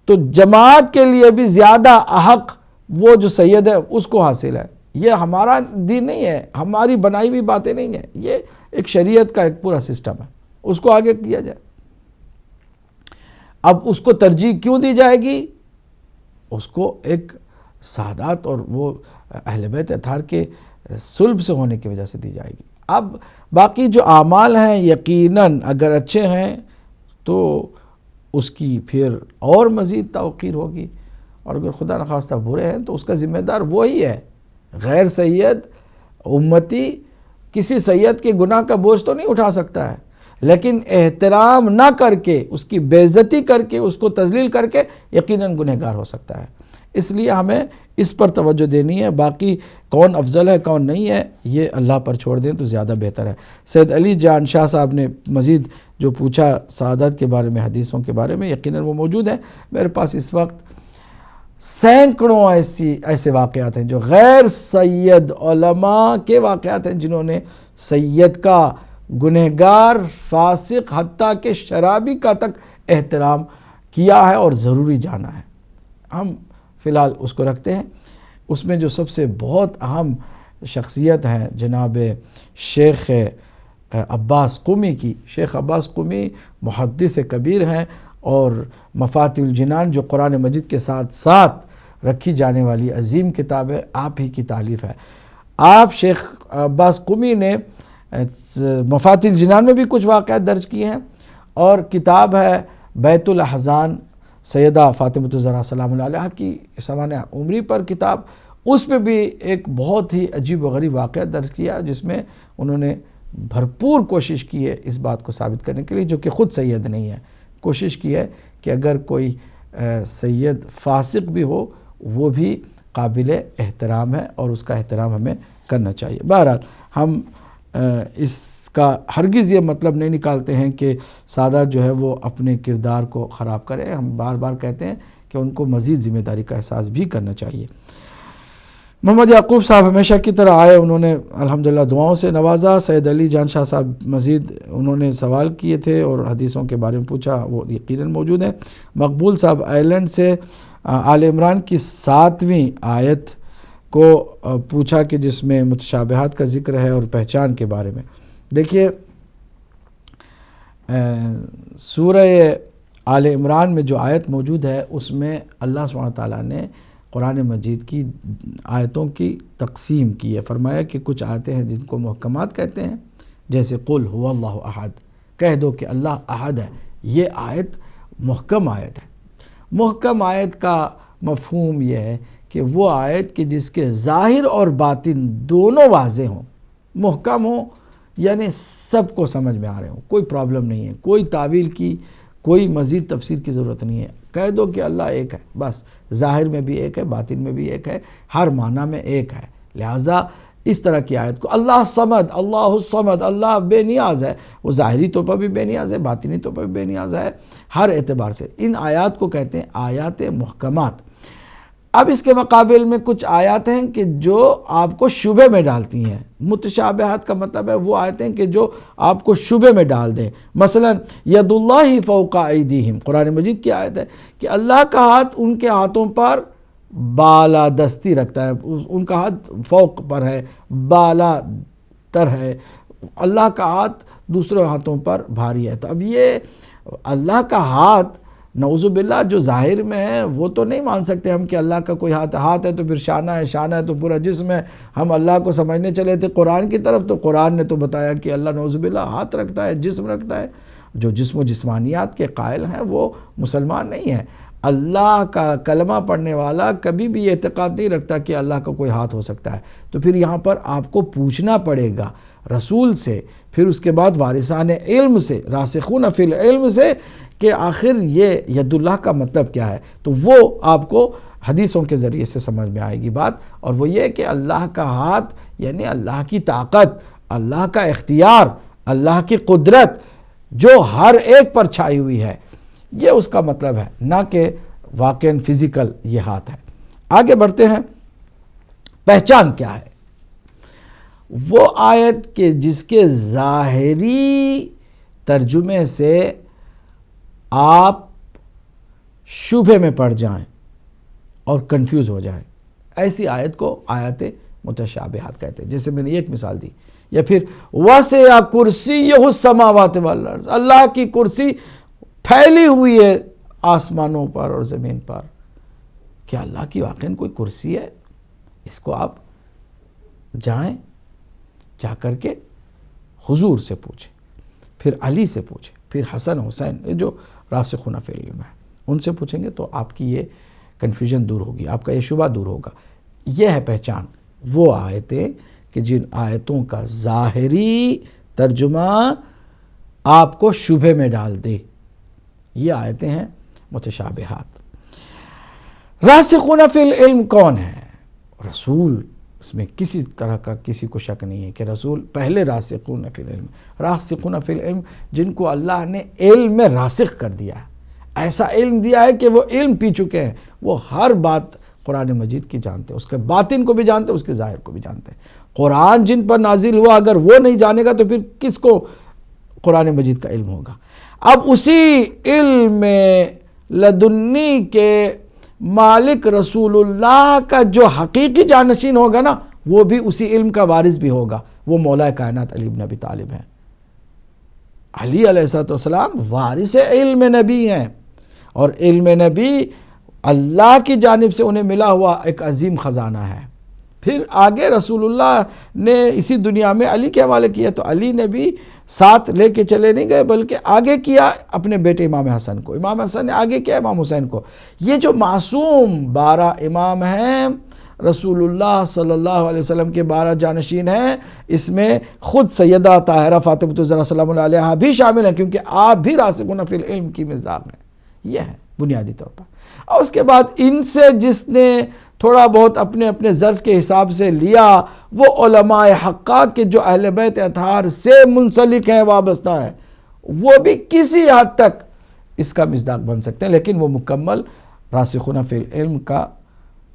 تو جماعت کے لیے بھی زیادہ حق وہ جو سید ہے اس کو حاصل ہے. یہ ہمارا دین نہیں ہے، ہماری بنائی ہوئی باتیں نہیں ہیں، یہ ایک شریعت کا ایک پورا سسٹم ہے، اس کو آگے کیا جائے. اب اس کو ترجیح کیوں دی جائے گی؟ اس کو ایک سعادت اور وہ اہل بیت اطہار کے صلب سے ہونے کی وجہ سے دی جائے گی. اب باقی جو اعمال ہیں یقیناً اگر اچھے ہیں تو اس کی پھر اور مزید توقیر ہوگی، اور اگر خدا نخواستہ برے ہیں تو اس کا ذمہ دار وہی ہے. غیر سید امتی کسی سید کے گناہ کا بوجھ تو نہیں اٹھا سکتا ہے، لیکن احترام نہ کر کے، اس کی بے عزتی کر کے، اس کو تذلیل کر کے یقیناً گنہگار ہو سکتا ہے. اس لیے ہمیں اس پر توجہ دینی ہے. باقی کون افضل ہے کون نہیں ہے یہ اللہ پر چھوڑ دیں تو زیادہ بہتر ہے. سید علی جان شاہ صاحب نے مزید جو پوچھا سعادت کے بارے میں، حدیثوں کے بارے میں، یقیناً وہ موجود ہیں. میرے پاس اس وقت سینکڑوں ایسے واقعات ہیں جو غیر سید علماء کے واقعات ہیں جنہوں نے سید کا گنہگار، فاسق، حتیٰ کہ شرابی کا تک احترام کیا ہے اور ضروری جانا ہے. ہم فی الحال اس کو رکھتے ہیں. اس میں جو سب سے بہت اہم شخصیت ہے جناب شیخ عباس قمی کی. شیخ عباس قمی محدث کبیر ہیں اور مفاتیح الجنان جو قرآن مجید کے ساتھ ساتھ رکھی جانے والی عظیم کتاب ہے، آپ ہی کی تالیف ہے. آپ شیخ عباس قمی نے مفاتیح الجنان میں بھی کچھ واقعات درج کیے ہیں، اور کتاب ہے بیت الاحزان سیدہ فاطمہ الزہرا سلام اللہ علیہا کی سوانح عمری پر کتاب، اس میں بھی ایک بہت ہی عجیب و غریب واقعہ درج کیا جس میں انہوں نے بھرپور کوشش کی ہے اس بات کو ثابت کرنے کے لیے، جو کہ خود سید نہیں ہے، کوشش کی ہے کہ اگر کوئی سید فاسق بھی ہو وہ بھی قابل احترام ہے اور اس کا احترام ہمیں کرنا چاہیے۔ بہرحال ہم اس کا ہرگز یہ مطلب نہیں نکالتے ہیں کہ سادات جو ہے وہ اپنے کردار کو خراب کرے، ہم بار بار کہتے ہیں کہ ان کو مزید ذمہ داری کا احساس بھی کرنا چاہیے۔ محمد یعقوب صاحب ہمیشہ کی طرح آئے، انہوں نے الحمدللہ دعاؤں سے نوازا۔ سید علی جان شاہ صاحب مزید انہوں نے سوال کیے تھے اور حدیثوں کے بارے میں پوچھا، وہ یقیناً موجود ہیں۔ مقبول صاحب آئرلینڈ سے آل عمران کی 7ویں آیت کو پوچھا کہ جس میں متشابہات کا ذکر ہے اور پہچان کے بارے میں۔ دیکھیے سورہ آل عمران میں جو آیت موجود ہے اس میں اللہ سبحانہ وتعالیٰ نے قرآن مجید کی آیتوں کی تقسیم کی ہے۔ فرمایا کہ کچھ آیتیں ہیں جن کو محکمات کہتے ہیں، جیسے قل هو اللہ احد، کہہ دو کہ اللہ احد ہے، یہ آیت محکم آیت ہے۔ محکم آیت کا مفہوم یہ ہے کہ وہ آیت کہ جس کے ظاہر اور باطن دونوں واضح ہوں، محکم ہوں، یعنی سب کو سمجھ میں آ رہے ہوں، کوئی پرابلم نہیں ہے، کوئی تعویل کی، کوئی مزید تفسیر کی ضرورت نہیں ہے۔ کہہ دو کہ اللہ ایک ہے، بس ظاہر میں بھی ایک ہے، باطن میں بھی ایک ہے، ہر معنی میں ایک ہے۔ لہٰذا اس طرح کی آیت کو اللہ صمد، اللہ الصمد، اللہ بے نیاز ہے، وہ ظاہری طور پر بھی بے نیاز ہے، باطنی طور پر بھی بے نیاز ہے، ہر اعتبار سے۔ ان آیات کو کہتے ہیں آیات محکمات۔ اب اس کے مقابل میں کچھ آیات ہیں کہ جو آپ کو شبہ میں ڈالتی ہیں۔ متشابہات کا مطلب ہے وہ آیتیں کہ جو آپ کو شبہ میں ڈال دیں۔ مثلا ید اللہ فوق ایدیہم، قرآن مجید کی آیت ہے کہ اللہ کا ہاتھ ان کے ہاتھوں پر بالا دستی رکھتا ہے، ان کا ہاتھ فوق پر ہے، بالا تر ہے، اللہ کا ہاتھ دوسرے ہاتھوں پر بھاری ہے۔ تو اب یہ اللہ کا ہاتھ نعوذ باللہ جو ظاہر میں ہے وہ تو نہیں مان سکتے ہم کہ اللہ کا کوئی ہاتھ ہے تو پھر شانہ ہے، شانہ ہے تو پورا جسم ہے۔ ہم اللہ کو سمجھنے چلے تھے قرآن کی طرف، تو قرآن نے تو بتایا کہ اللہ نعوذ باللہ ہاتھ رکھتا ہے، جسم رکھتا ہے۔ جو جسم و جسمانیات کے قائل ہیں وہ مسلمان نہیں ہیں۔ اللہ کا کلمہ پڑھنے والا کبھی بھی یہ اعتقاد نہیں رکھتا کہ اللہ کا کوئی ہاتھ ہو سکتا ہے۔ تو پھر یہاں پر آپ کو پوچھنا پڑے گا رسول سے، پھر اس کے بعد وارثان علم سے، راسخون فی العلم سے، کہ آخر یہ ید اللہ کا مطلب کیا ہے۔ تو وہ آپ کو حدیثوں کے ذریعے سے سمجھ میں آئے گی بات، اور وہ یہ کہ اللہ کا ہاتھ یعنی اللہ کی طاقت، اللہ کا اختیار، اللہ کی قدرت جو ہر ایک پر چھائی ہوئی ہے، یہ اس کا مطلب ہے، نہ کہ واقعاً فزیکل یہ ہاتھ ہے۔ آگے بڑھتے ہیں، پہچان کیا ہے؟ وہ آیت کہ جس کے ظاہری ترجمے سے آپ شبہ میں پڑ جائیں اور کنفیوز ہو جائیں، ایسی آیت کو آیات متشابہات کہتے ہیں۔ جیسے میں نے ایک مثال دی، یا پھر وَسِعَ كُرْسِيُّهُ السَّمَاوَاتِ وَالْأَرْضِ، اللہ کی کرسی پھیلی ہوئی ہے آسمانوں پر اور زمین پر۔ کیا اللہ کی واقعاً کوئی کرسی ہے؟ اس کو آپ جائیں، جا کر کے حضور سے پوچھیں، پھر علی سے پوچھیں، پھر حسن حسین، جو راسخون فی العلم ہے، ان سے پوچھیں گے تو آپ کی یہ کنفیوژن دور ہوگی، آپ کا یہ شبہ دور ہوگا۔ یہ ہے پہچان، وہ آیتیں کہ جن آیتوں کا ظاہری ترجمہ آپ کو شبہ میں ڈال دے، یہ آیتیں ہیں متشابہات۔ راسخون فی العلم کون ہے؟ رسول، اس میں کسی طرح کا کسی کو شک نہیں ہے کہ رسول پہلے راسخون فی العلم، راسخون فی العلم جن کو اللہ نے علم میں راسخ کر دیا ہے، ایسا علم دیا ہے کہ وہ علم پی چکے ہیں، وہ ہر بات قرآن مجید کی جانتے ہیں، اس کے باطن کو بھی جانتے ہیں، اس کے ظاہر کو بھی جانتے ہیں۔ قرآن جن پر نازل ہوا اگر وہ نہیں جانے گا تو پھر کس کو قرآن مجید کا علم ہوگا؟ اب اسی علم لدنی کے مالک رسول اللہ کا جو حقیقی جانشین ہوگا نا، وہ بھی اسی علم کا وارث بھی ہوگا، وہ مولا کائنات علی بن ابی طالب ہیں۔ علی علیہ السلام وارث علم نبی ہیں، اور علم نبی اللہ کی جانب سے انہیں ملا ہوا ایک عظیم خزانہ ہے۔ پھر آگے رسول اللہ نے اسی دنیا میں علی کے حوالے کیا، تو علی نے بھی ساتھ لے کے چلے نہیں گئے بلکہ آگے کیا اپنے بیٹے امام حسن کو، امام حسن نے آگے کیا امام حسین کو۔ یہ جو معصوم 12 امام ہیں، رسول اللہ صلی اللہ علیہ وسلم کے 12 جانشین ہیں، اس میں خود سیدہ طاہرہ فاطمہ الزہرا سلام اللہ علیہا بھی شامل ہیں، کیونکہ آپ بھی راسخون فی العلم کی مصداق ہیں۔ یہ ہے بنیادی طور پر۔ اور اس کے بعد ان سے جس نے تھوڑا بہت اپنے اپنے ظرف کے حساب سے لیا، وہ علماء حقہ کے جو اہل بیت اطہار سے منسلک ہیں، وابستہ ہیں، وہ بھی کسی حد تک اس کا مصداق بن سکتے ہیں، لیکن وہ مکمل راسخون فی العلم کا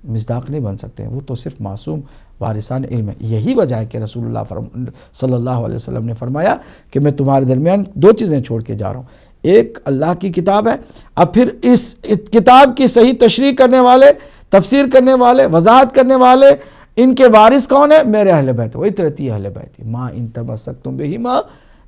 مصداق نہیں بن سکتے ہیں، وہ تو صرف معصوم وارثان علم ہے۔ یہی وجہ ہے کہ رسول اللہ صلی اللہ علیہ وسلم نے فرمایا کہ میں تمہارے درمیان 2 چیزیں چھوڑ کے جا رہا ہوں، ایک اللہ کی کتاب ہے، اب پھر اس کتاب کی صحیح تشریح کرنے والے، تفسیر کرنے والے، وضاحت کرنے والے، ان کے وارث کون ہیں؟ میرے اہل بیت، وہی ترتی اہل بیت، ما ان تمسکتم بہما،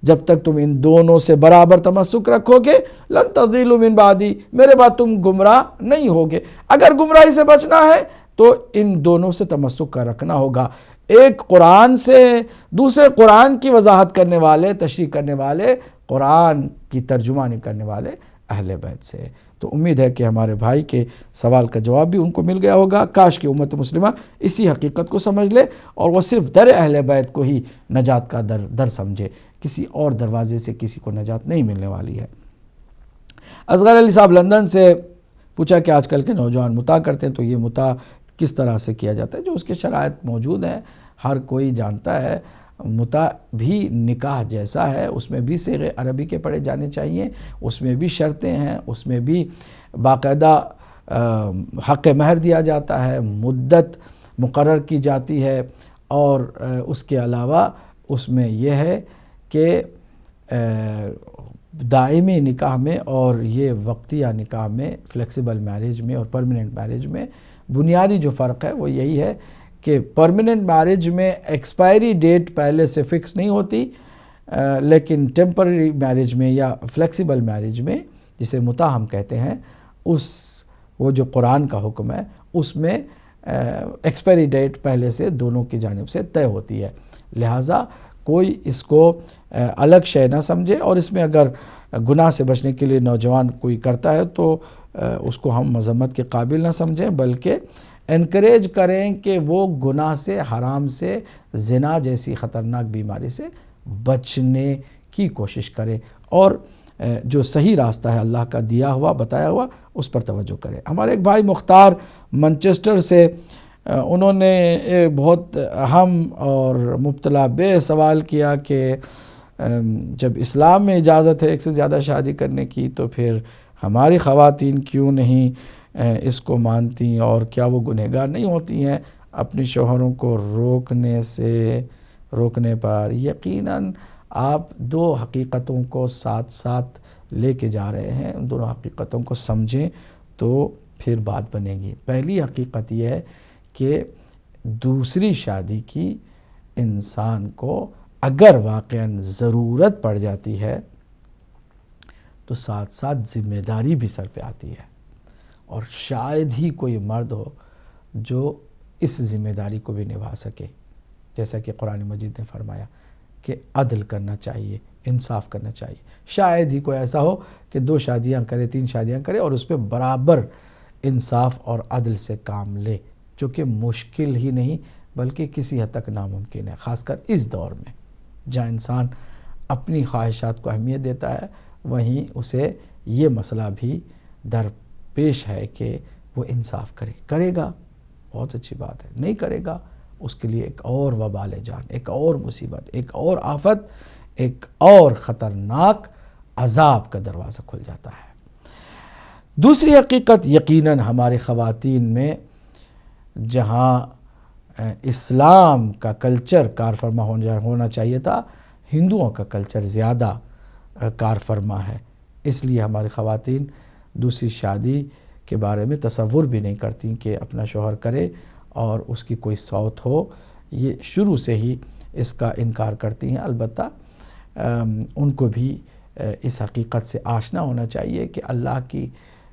جب تک تم ان دونوں سے برابر تمسک رکھو گے، لن تضلوا من بعدی، میرے بعد تم گمراہ نہیں ہوگے۔ اگر گمراہی سے بچنا ہے تو ان دونوں سے تمسک کا رکھنا ہوگا، ایک قرآن سے، دوسرے قرآن کی وضاحت کرنے والے، تشریح کرنے والے، قرآن کی ترجمانی کرنے والے اہل بیت سے۔ تو امید ہے کہ ہمارے بھائی کے سوال کا جواب بھی ان کو مل گیا ہوگا۔ کاش کہ امت مسلمہ اسی حقیقت کو سمجھ لے اور وہ صرف در اہل بیت کو ہی نجات کا در سمجھے، کسی اور دروازے سے کسی کو نجات نہیں ملنے والی ہے۔ اصغر علی صاحب لندن سے پوچھا کہ آج کل کے نوجوان مطاع کرتے ہیں، تو یہ مطاع کس طرح سے کیا جاتا ہے؟ جو اس کے شرائط موجود ہیں، ہر کوئی جانتا ہے، مطاع بھی نکاح جیسا ہے، اس میں بھی صیغے عربی کے پڑھے جانے چاہیے، اس میں بھی شرطیں ہیں، اس میں بھی باقاعدہ حق مہر دیا جاتا ہے، مدت مقرر کی جاتی ہے، اور اس کے علاوہ اس میں یہ ہے کہ دائمی نکاح میں اور یہ وقتیہ نکاح میں، فلیکسیبل میرج میں اور پرماننٹ میرج میں بنیادی جو فرق ہے وہ یہی ہے کہ پرماننٹ میرج میں ایکسپائری ڈیٹ پہلے سے فکس نہیں ہوتی، لیکن ٹیمپرری میرج میں یا فلیکسیبل میرج میں، جسے مطاع ہم کہتے ہیں، وہ جو قرآن کا حکم ہے اس میں ایکسپائری ڈیٹ پہلے سے دونوں کی جانب سے طے ہوتی ہے، لہٰذا کوئی اس کو الگ شے نہ سمجھے، اور اس میں اگر گناہ سے بچنے کے لیے نوجوان کوئی کرتا ہے تو اس کو ہم مذمت کے قابل نہ سمجھیں، بلکہ انکریج کریں کہ وہ گناہ سے، حرام سے، زنا جیسی خطرناک بیماری سے بچنے کی کوشش کرے، اور جو صحیح راستہ ہے اللہ کا دیا ہوا، بتایا ہوا، اس پر توجہ کرے۔ ہمارے ایک بھائی مختار منچسٹر سے، انہوں نے ایک بہت اہم اور مبتلا بے سوال کیا کہ جب اسلام میں اجازت ہے ایک سے زیادہ شادی کرنے کی، تو پھر ہماری خواتین کیوں نہیں اس کو مانتی، اور کیا وہ گنہگار نہیں ہوتی ہیں اپنی شوہروں کو روکنے پر؟ یقیناً آپ 2 حقیقتوں کو ساتھ ساتھ لے کے جا رہے ہیں، ان دونوں حقیقتوں کو سمجھیں تو پھر بات بنے گی۔ پہلی حقیقت یہ ہے کہ دوسری شادی کی انسان کو اگر واقعاً ضرورت پڑ جاتی ہے تو ساتھ ساتھ ذمہ داری بھی سر پہ آتی ہے، اور شاید ہی کوئی مرد ہو جو اس ذمہ داری کو بھی نبھا سکے، جیسا کہ قرآن مجید نے فرمایا کہ عدل کرنا چاہیے، انصاف کرنا چاہیے۔ شاید ہی کوئی ایسا ہو کہ 2 شادیاں کرے، 3 شادیاں کرے اور اس پہ برابر انصاف اور عدل سے کام لے، جو کہ مشکل ہی نہیں بلکہ کسی حد تک ناممکن ہے، خاص کر اس دور میں جہاں انسان اپنی خواہشات کو اہمیت دیتا ہے، وہیں اسے یہ مسئلہ بھی درپیش ہے کہ وہ انصاف کرے گا، بہت اچھی بات ہے، نہیں کرے گا اس کے لیے ایک اور وبال جان، ایک اور مصیبت، ایک اور آفت، ایک اور خطرناک عذاب کا دروازہ کھل جاتا ہے۔ دوسری حقیقت یقیناً ہماری خواتین میں جہاں اسلام کا کلچر کار فرما ہونا چاہیے تھا، ہندوؤں کا کلچر زیادہ کار فرما ہے، اس لیے ہماری خواتین دوسری شادی کے بارے میں تصور بھی نہیں کرتی کہ اپنا شوہر کرے اور اس کی کوئی سوت ہو، یہ شروع سے ہی اس کا انکار کرتی ہیں۔ البتہ ان کو بھی اس حقیقت سے آشنا ہونا چاہیے کہ اللہ کی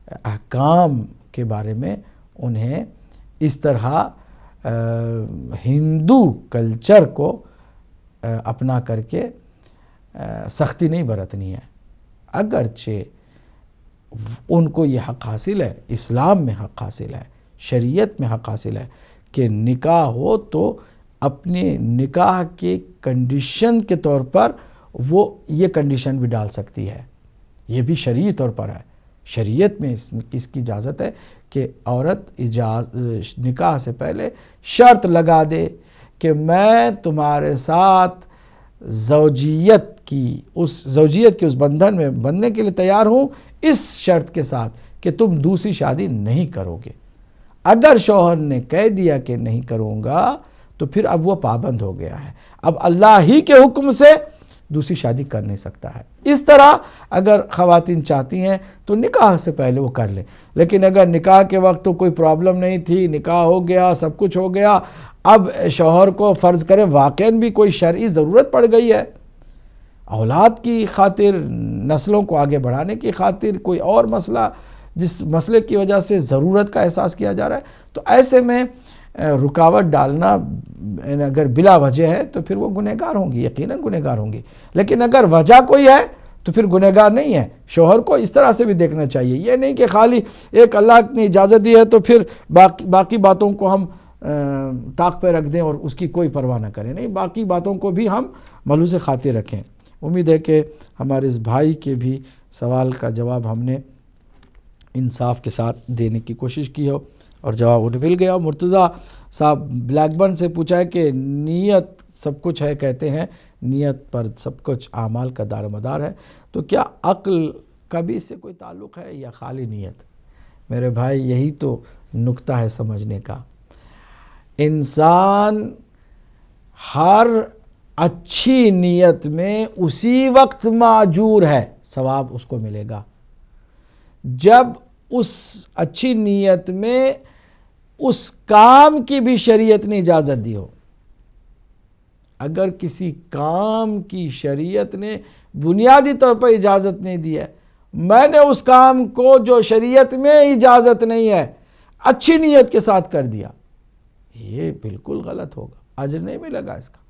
احکام کے بارے میں انہیں اس طرح ہندو کلچر کو اپنا کر کے سختی نہیں برتنی ہے. اگرچہ ان کو یہ حق حاصل ہے، اسلام میں حق حاصل ہے، شریعت میں حق حاصل ہے کہ نکاح ہو تو اپنے نکاح کے کنڈیشن کے طور پر وہ یہ کنڈیشن بھی ڈال سکتی ہے. یہ بھی شرعی طور پر ہے، شریعت میں اس کی اجازت ہے کہ عورت نکاح سے پہلے شرط لگا دے کہ میں تمہارے ساتھ زوجیت کے اس بندھن میں بننے کے لیے تیار ہوں، اس شرط کے ساتھ کہ تم دوسری شادی نہیں کرو گے. اگر شوہر نے کہہ دیا کہ نہیں کروں گا تو پھر اب وہ پابند ہو گیا ہے، اب اللہ ہی کے حکم سے دوسری شادی کر نہیں سکتا ہے. اس طرح اگر خواتین چاہتی ہیں تو نکاح سے پہلے وہ کر لیں، لیکن اگر نکاح کے وقت تو کوئی پرابلم نہیں تھی، نکاح ہو گیا، سب کچھ ہو گیا، اب شوہر کو فرض کرے واقعاً بھی کوئی شرعی ضرورت پڑ گئی ہے، اولاد کی خاطر، نسلوں کو آگے بڑھانے کی خاطر، کوئی اور مسئلہ جس مسئلے کی وجہ سے ضرورت کا احساس کیا جا رہا ہے، تو ایسے میں رکاوٹ ڈالنا اگر بلا وجہ ہے تو پھر وہ گنہگار ہوں گی، یقیناً گنہگار ہوں گی. لیکن اگر وجہ کوئی ہے تو پھر گنہگار نہیں ہے. شوہر کو اس طرح سے بھی دیکھنا چاہیے، یہ نہیں کہ خالی ایک اللہ نے اجازت دی ہے تو پھر باقی باتوں کو ہم طاق پہ رکھ دیں اور اس کی کوئی پرواہ نہ کریں. نہیں، باقی باتوں کو بھی ہم ملحوظ خاطر رکھیں. امید ہے کہ ہمارے اس بھائی کے بھی سوال کا جواب ہم نے انصاف کے ساتھ دینے کی کوشش کی ہو اور جواب انہیں مل گیا. مرتضیٰ صاحب بلیک برن سے پوچھا ہے کہ نیت سب کچھ ہے، کہتے ہیں نیت پر سب کچھ اعمال کا دار و مدار ہے، تو کیا عقل کا بھی اس سے کوئی تعلق ہے یا خالی نیت؟ میرے بھائی یہی تو نکتہ ہے سمجھنے کا. انسان ہر اچھی نیت میں اسی وقت معجور ہے، ثواب اس کو ملے گا جب اس اچھی نیت میں اس کام کی بھی شریعت نے اجازت دی ہو. اگر کسی کام کی شریعت نے بنیادی طور پر اجازت نہیں دی ہے، میں نے اس کام کو جو شریعت میں اجازت نہیں ہے اچھی نیت کے ساتھ کر دیا، یہ بالکل غلط ہوگا، اجر نہیں ملے گا اس کا.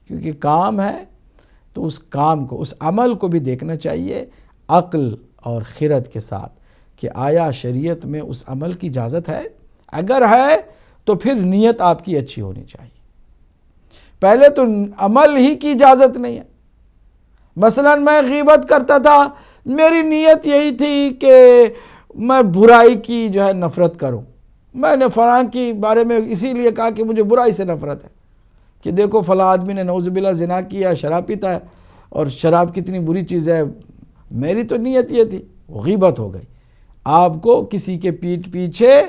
کیونکہ کام ہے تو اس کام کو، اس عمل کو بھی دیکھنا چاہیے عقل اور خرد کے ساتھ کہ آیا شریعت میں اس عمل کی اجازت ہے. اگر ہے تو پھر نیت آپ کی اچھی ہونی چاہیے. پہلے تو عمل ہی کی اجازت نہیں ہے. مثلا میں غیبت کرتا تھا، میری نیت یہی تھی کہ میں برائی کی جو ہے نفرت کروں، میں نے فلاں کے بارے میں اسی لیے کہا کہ مجھے برائی سے نفرت ہے کہ دیکھو فلاں آدمی نے نعوذ باللہ زنا کیا، شراب پیتا ہے، اور شراب کتنی بری چیز ہے. میری تو نیت یہ تھی، غیبت ہو گئی. آپ کو کسی کے پیٹھ پیچھے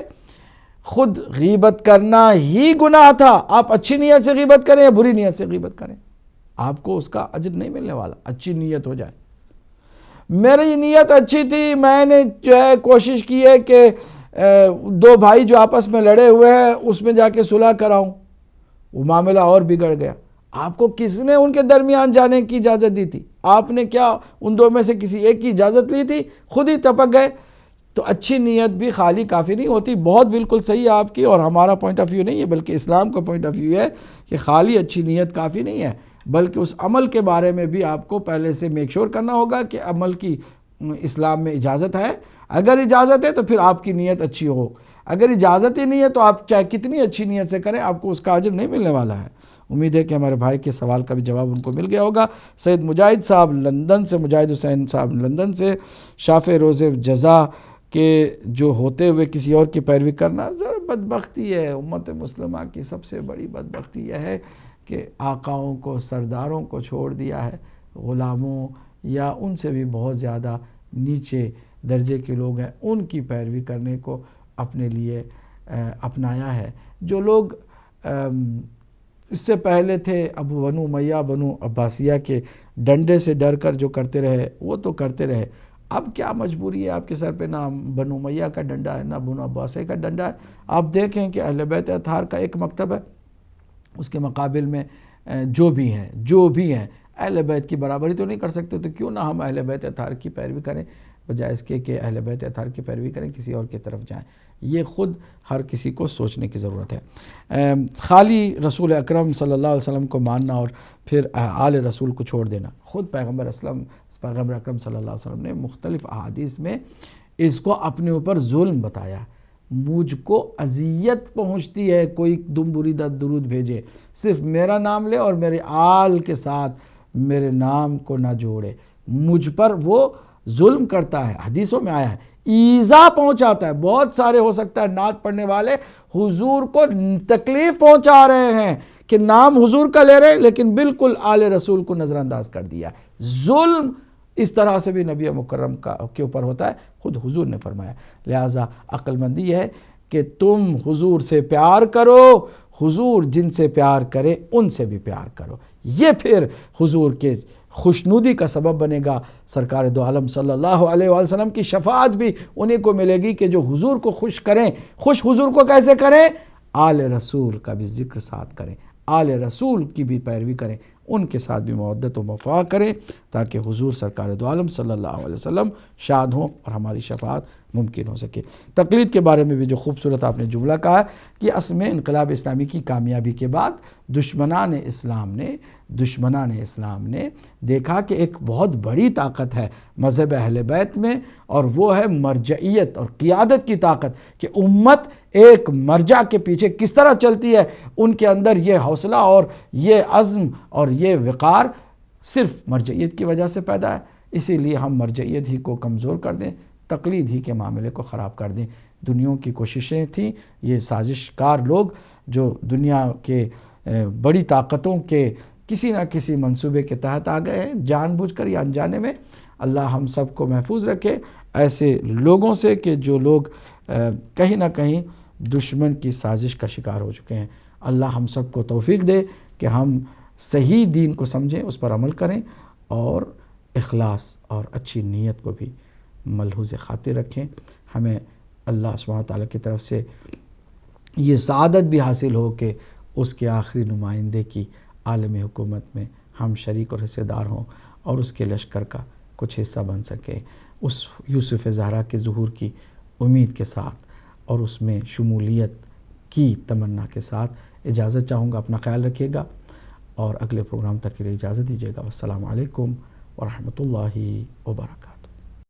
خود غیبت کرنا ہی گناہ تھا، آپ اچھی نیت سے غیبت کریں یا بری نیت سے غیبت کریں، آپ کو اس کا اجر نہیں ملنے والا. اچھی نیت ہو جائے. میری نیت اچھی تھی، میں نے جو ہے کوشش کی ہے کہ دو بھائی جو آپس میں لڑے ہوئے ہیں اس میں جا کے صلح کراؤں، وہ معاملہ اور بگڑ گیا. آپ کو کس نے ان کے درمیان جانے کی اجازت دی تھی؟ آپ نے کیا ان دو میں سے کسی ایک کی اجازت لی تھی؟ خود ہی ٹپک گئے. تو اچھی نیت بھی خالی کافی نہیں ہوتی. بہت بالکل صحیح ہے آپ کی، اور ہمارا پوائنٹ آف ویو نہیں ہے بلکہ اسلام کا پوائنٹ آف ویو ہے کہ خالی اچھی نیت کافی نہیں ہے، بلکہ اس عمل کے بارے میں بھی آپ کو پہلے سے میک شور کرنا ہوگا کہ عمل کی اسلام میں اجازت ہے. اگر اجازت ہے تو پھر آپ کی نیت اچھی ہو، اگر اجازت ہی نہیں ہے تو آپ چاہے کتنی اچھی نیت سے کریں آپ کو اس کا اجر نہیں ملنے والا ہے. امید ہے کہ ہمارے بھائی کے سوال کا بھی جواب ان کو مل گیا ہوگا. سید مجاہد صاحب لندن سے، مجاہد حسین صاحب لندن سے، شافع روزے جزا کہ جو ہوتے ہوئے کسی اور کی پیروی کرنا ذرا بدبختی ہے. امت مسلمہ کی سب سے بڑی بدبختی یہ ہے کہ آقاؤں کو، سرداروں کو چھوڑ دیا ہے، غلاموں یا ان سے بھی بہت زیادہ نیچے درجے کے لوگ ہیں ان کی پیروی کرنے کو اپنے لیے اپنایا ہے. جو لوگ اس سے پہلے تھے بنو امیہ، بنو عباسیہ کے ڈنڈے سے ڈر کر جو کرتے رہے وہ تو کرتے رہے. اب کیا مجبوری ہے آپ کے سر پہ؟ نہ بنو امیہ کا ڈنڈا ہے، نہ بنو عباسیہ کا ڈنڈا ہے. آپ دیکھیں کہ اہل بیت اطہار کا ایک مکتب ہے، اس کے مقابل میں جو بھی ہیں اہل بیت کی برابری تو نہیں کر سکتے، تو کیوں نہ ہم اہل بیت اطہار کی پیروی کریں. بجائے اس کے کہ اہل بیت اطہار کی پیروی کریں، کسی اور کی طرف جائیں. یہ خود ہر کسی کو سوچنے کی ضرورت ہے. خالی رسول اکرم صلی اللہ علیہ وسلم کو ماننا اور پھر آل رسول کو چھوڑ دینا، خود پیغمبر اکرم صلی اللہ علیہ وسلم نے مختلف احادیث میں اس کو اپنے اوپر ظلم بتایا. مجھ کو اذیت پہنچتی ہے کوئی دم بریدہ درود بھیجے، صرف میرا نام لے اور میرے آل کے ساتھ میرے نام کو نہ جوڑے، مجھ پر وہ ظلم کرتا ہے. حدیثوں میں آیا ہے ایذا پہنچاتا ہے. بہت سارے ہو سکتا ہے نعت پڑھنے والے حضور کو تکلیف پہنچا رہے ہیں کہ نام حضور کا لے رہے لیکن بالکل آل رسول کو نظر انداز کر دیا. ظلم اس طرح سے بھی نبی مکرم کے اوپر ہوتا ہے، خود حضور نے فرمایا. لہٰذا عقل مندی یہ ہے کہ تم حضور سے پیار کرو، حضور جن سے پیار کرے ان سے بھی پیار کرو. یہ پھر حضور کے خوشنودی کا سبب بنے گا. سرکار دو عالم صلی اللہ علیہ وآلہ وسلم کی شفاعت بھی انہیں کو ملے گی کہ جو حضور کو خوش کریں. خوش حضور کو کیسے کریں؟ آل رسول کا بھی ذکر ساتھ کریں، آل رسول کی بھی پیروی کریں، ان کے ساتھ بھی مودت و وفا کریں تاکہ حضور سرکار دو عالم صلی اللہ علیہ وسلم شاد ہوں اور ہماری شفاعت ممکن ہو سکے. تقلید کے بارے میں بھی جو خوبصورت آپ نے جملہ کہا ہے کہ اصل میں انقلاب اسلامی کی کامیابی کے بعد دشمنان اسلام نے دیکھا کہ ایک بہت بڑی طاقت ہے مذہب اہل بیت میں، اور وہ ہے مرجعیت اور قیادت کی طاقت، کہ امت ایک مرجع کے پیچھے کس طرح چلتی ہے. ان کے اندر یہ حوصلہ اور یہ عزم اور یہ وقار صرف مرجعیت کی وجہ سے پیدا ہے. اسی لیے ہم مرجعیت ہی کو کمزور کر دیں، تقلید ہی کے معاملے کو خراب کر دیں. دنیا کی کوششیں تھیں، یہ سازش کار لوگ جو دنیا کے بڑی طاقتوں کے کسی نہ کسی منصوبے کے تحت آ گئے ہیں، جان بوجھ کر یا انجانے میں. اللہ ہم سب کو محفوظ رکھے ایسے لوگوں سے کہ جو لوگ کہیں نہ کہیں دشمن کی سازش کا شکار ہو چکے ہیں. اللہ ہم سب کو توفیق دے کہ ہم صحیح دین کو سمجھیں، اس پر عمل کریں اور اخلاص اور اچھی نیت کو بھی ملحوظ خاطر رکھیں. ہمیں اللہ سبحانہ وتعالی کی طرف سے یہ سعادت بھی حاصل ہو کہ اس کے آخری نمائندے کی عالمی حکومت میں ہم شریک اور حصہ دار ہوں اور اس کے لشکر کا کچھ حصہ بن سکیں. اس یوسف زہرا کے ظہور کی امید کے ساتھ اور اس میں شمولیت کی تمنا کے ساتھ اجازت چاہوں گا. اپنا خیال رکھیے گا اور اگلے پروگرام تک کے لیے اجازت دیجیے گا. السلام علیکم ورحمۃ اللہ وبرکاتہ.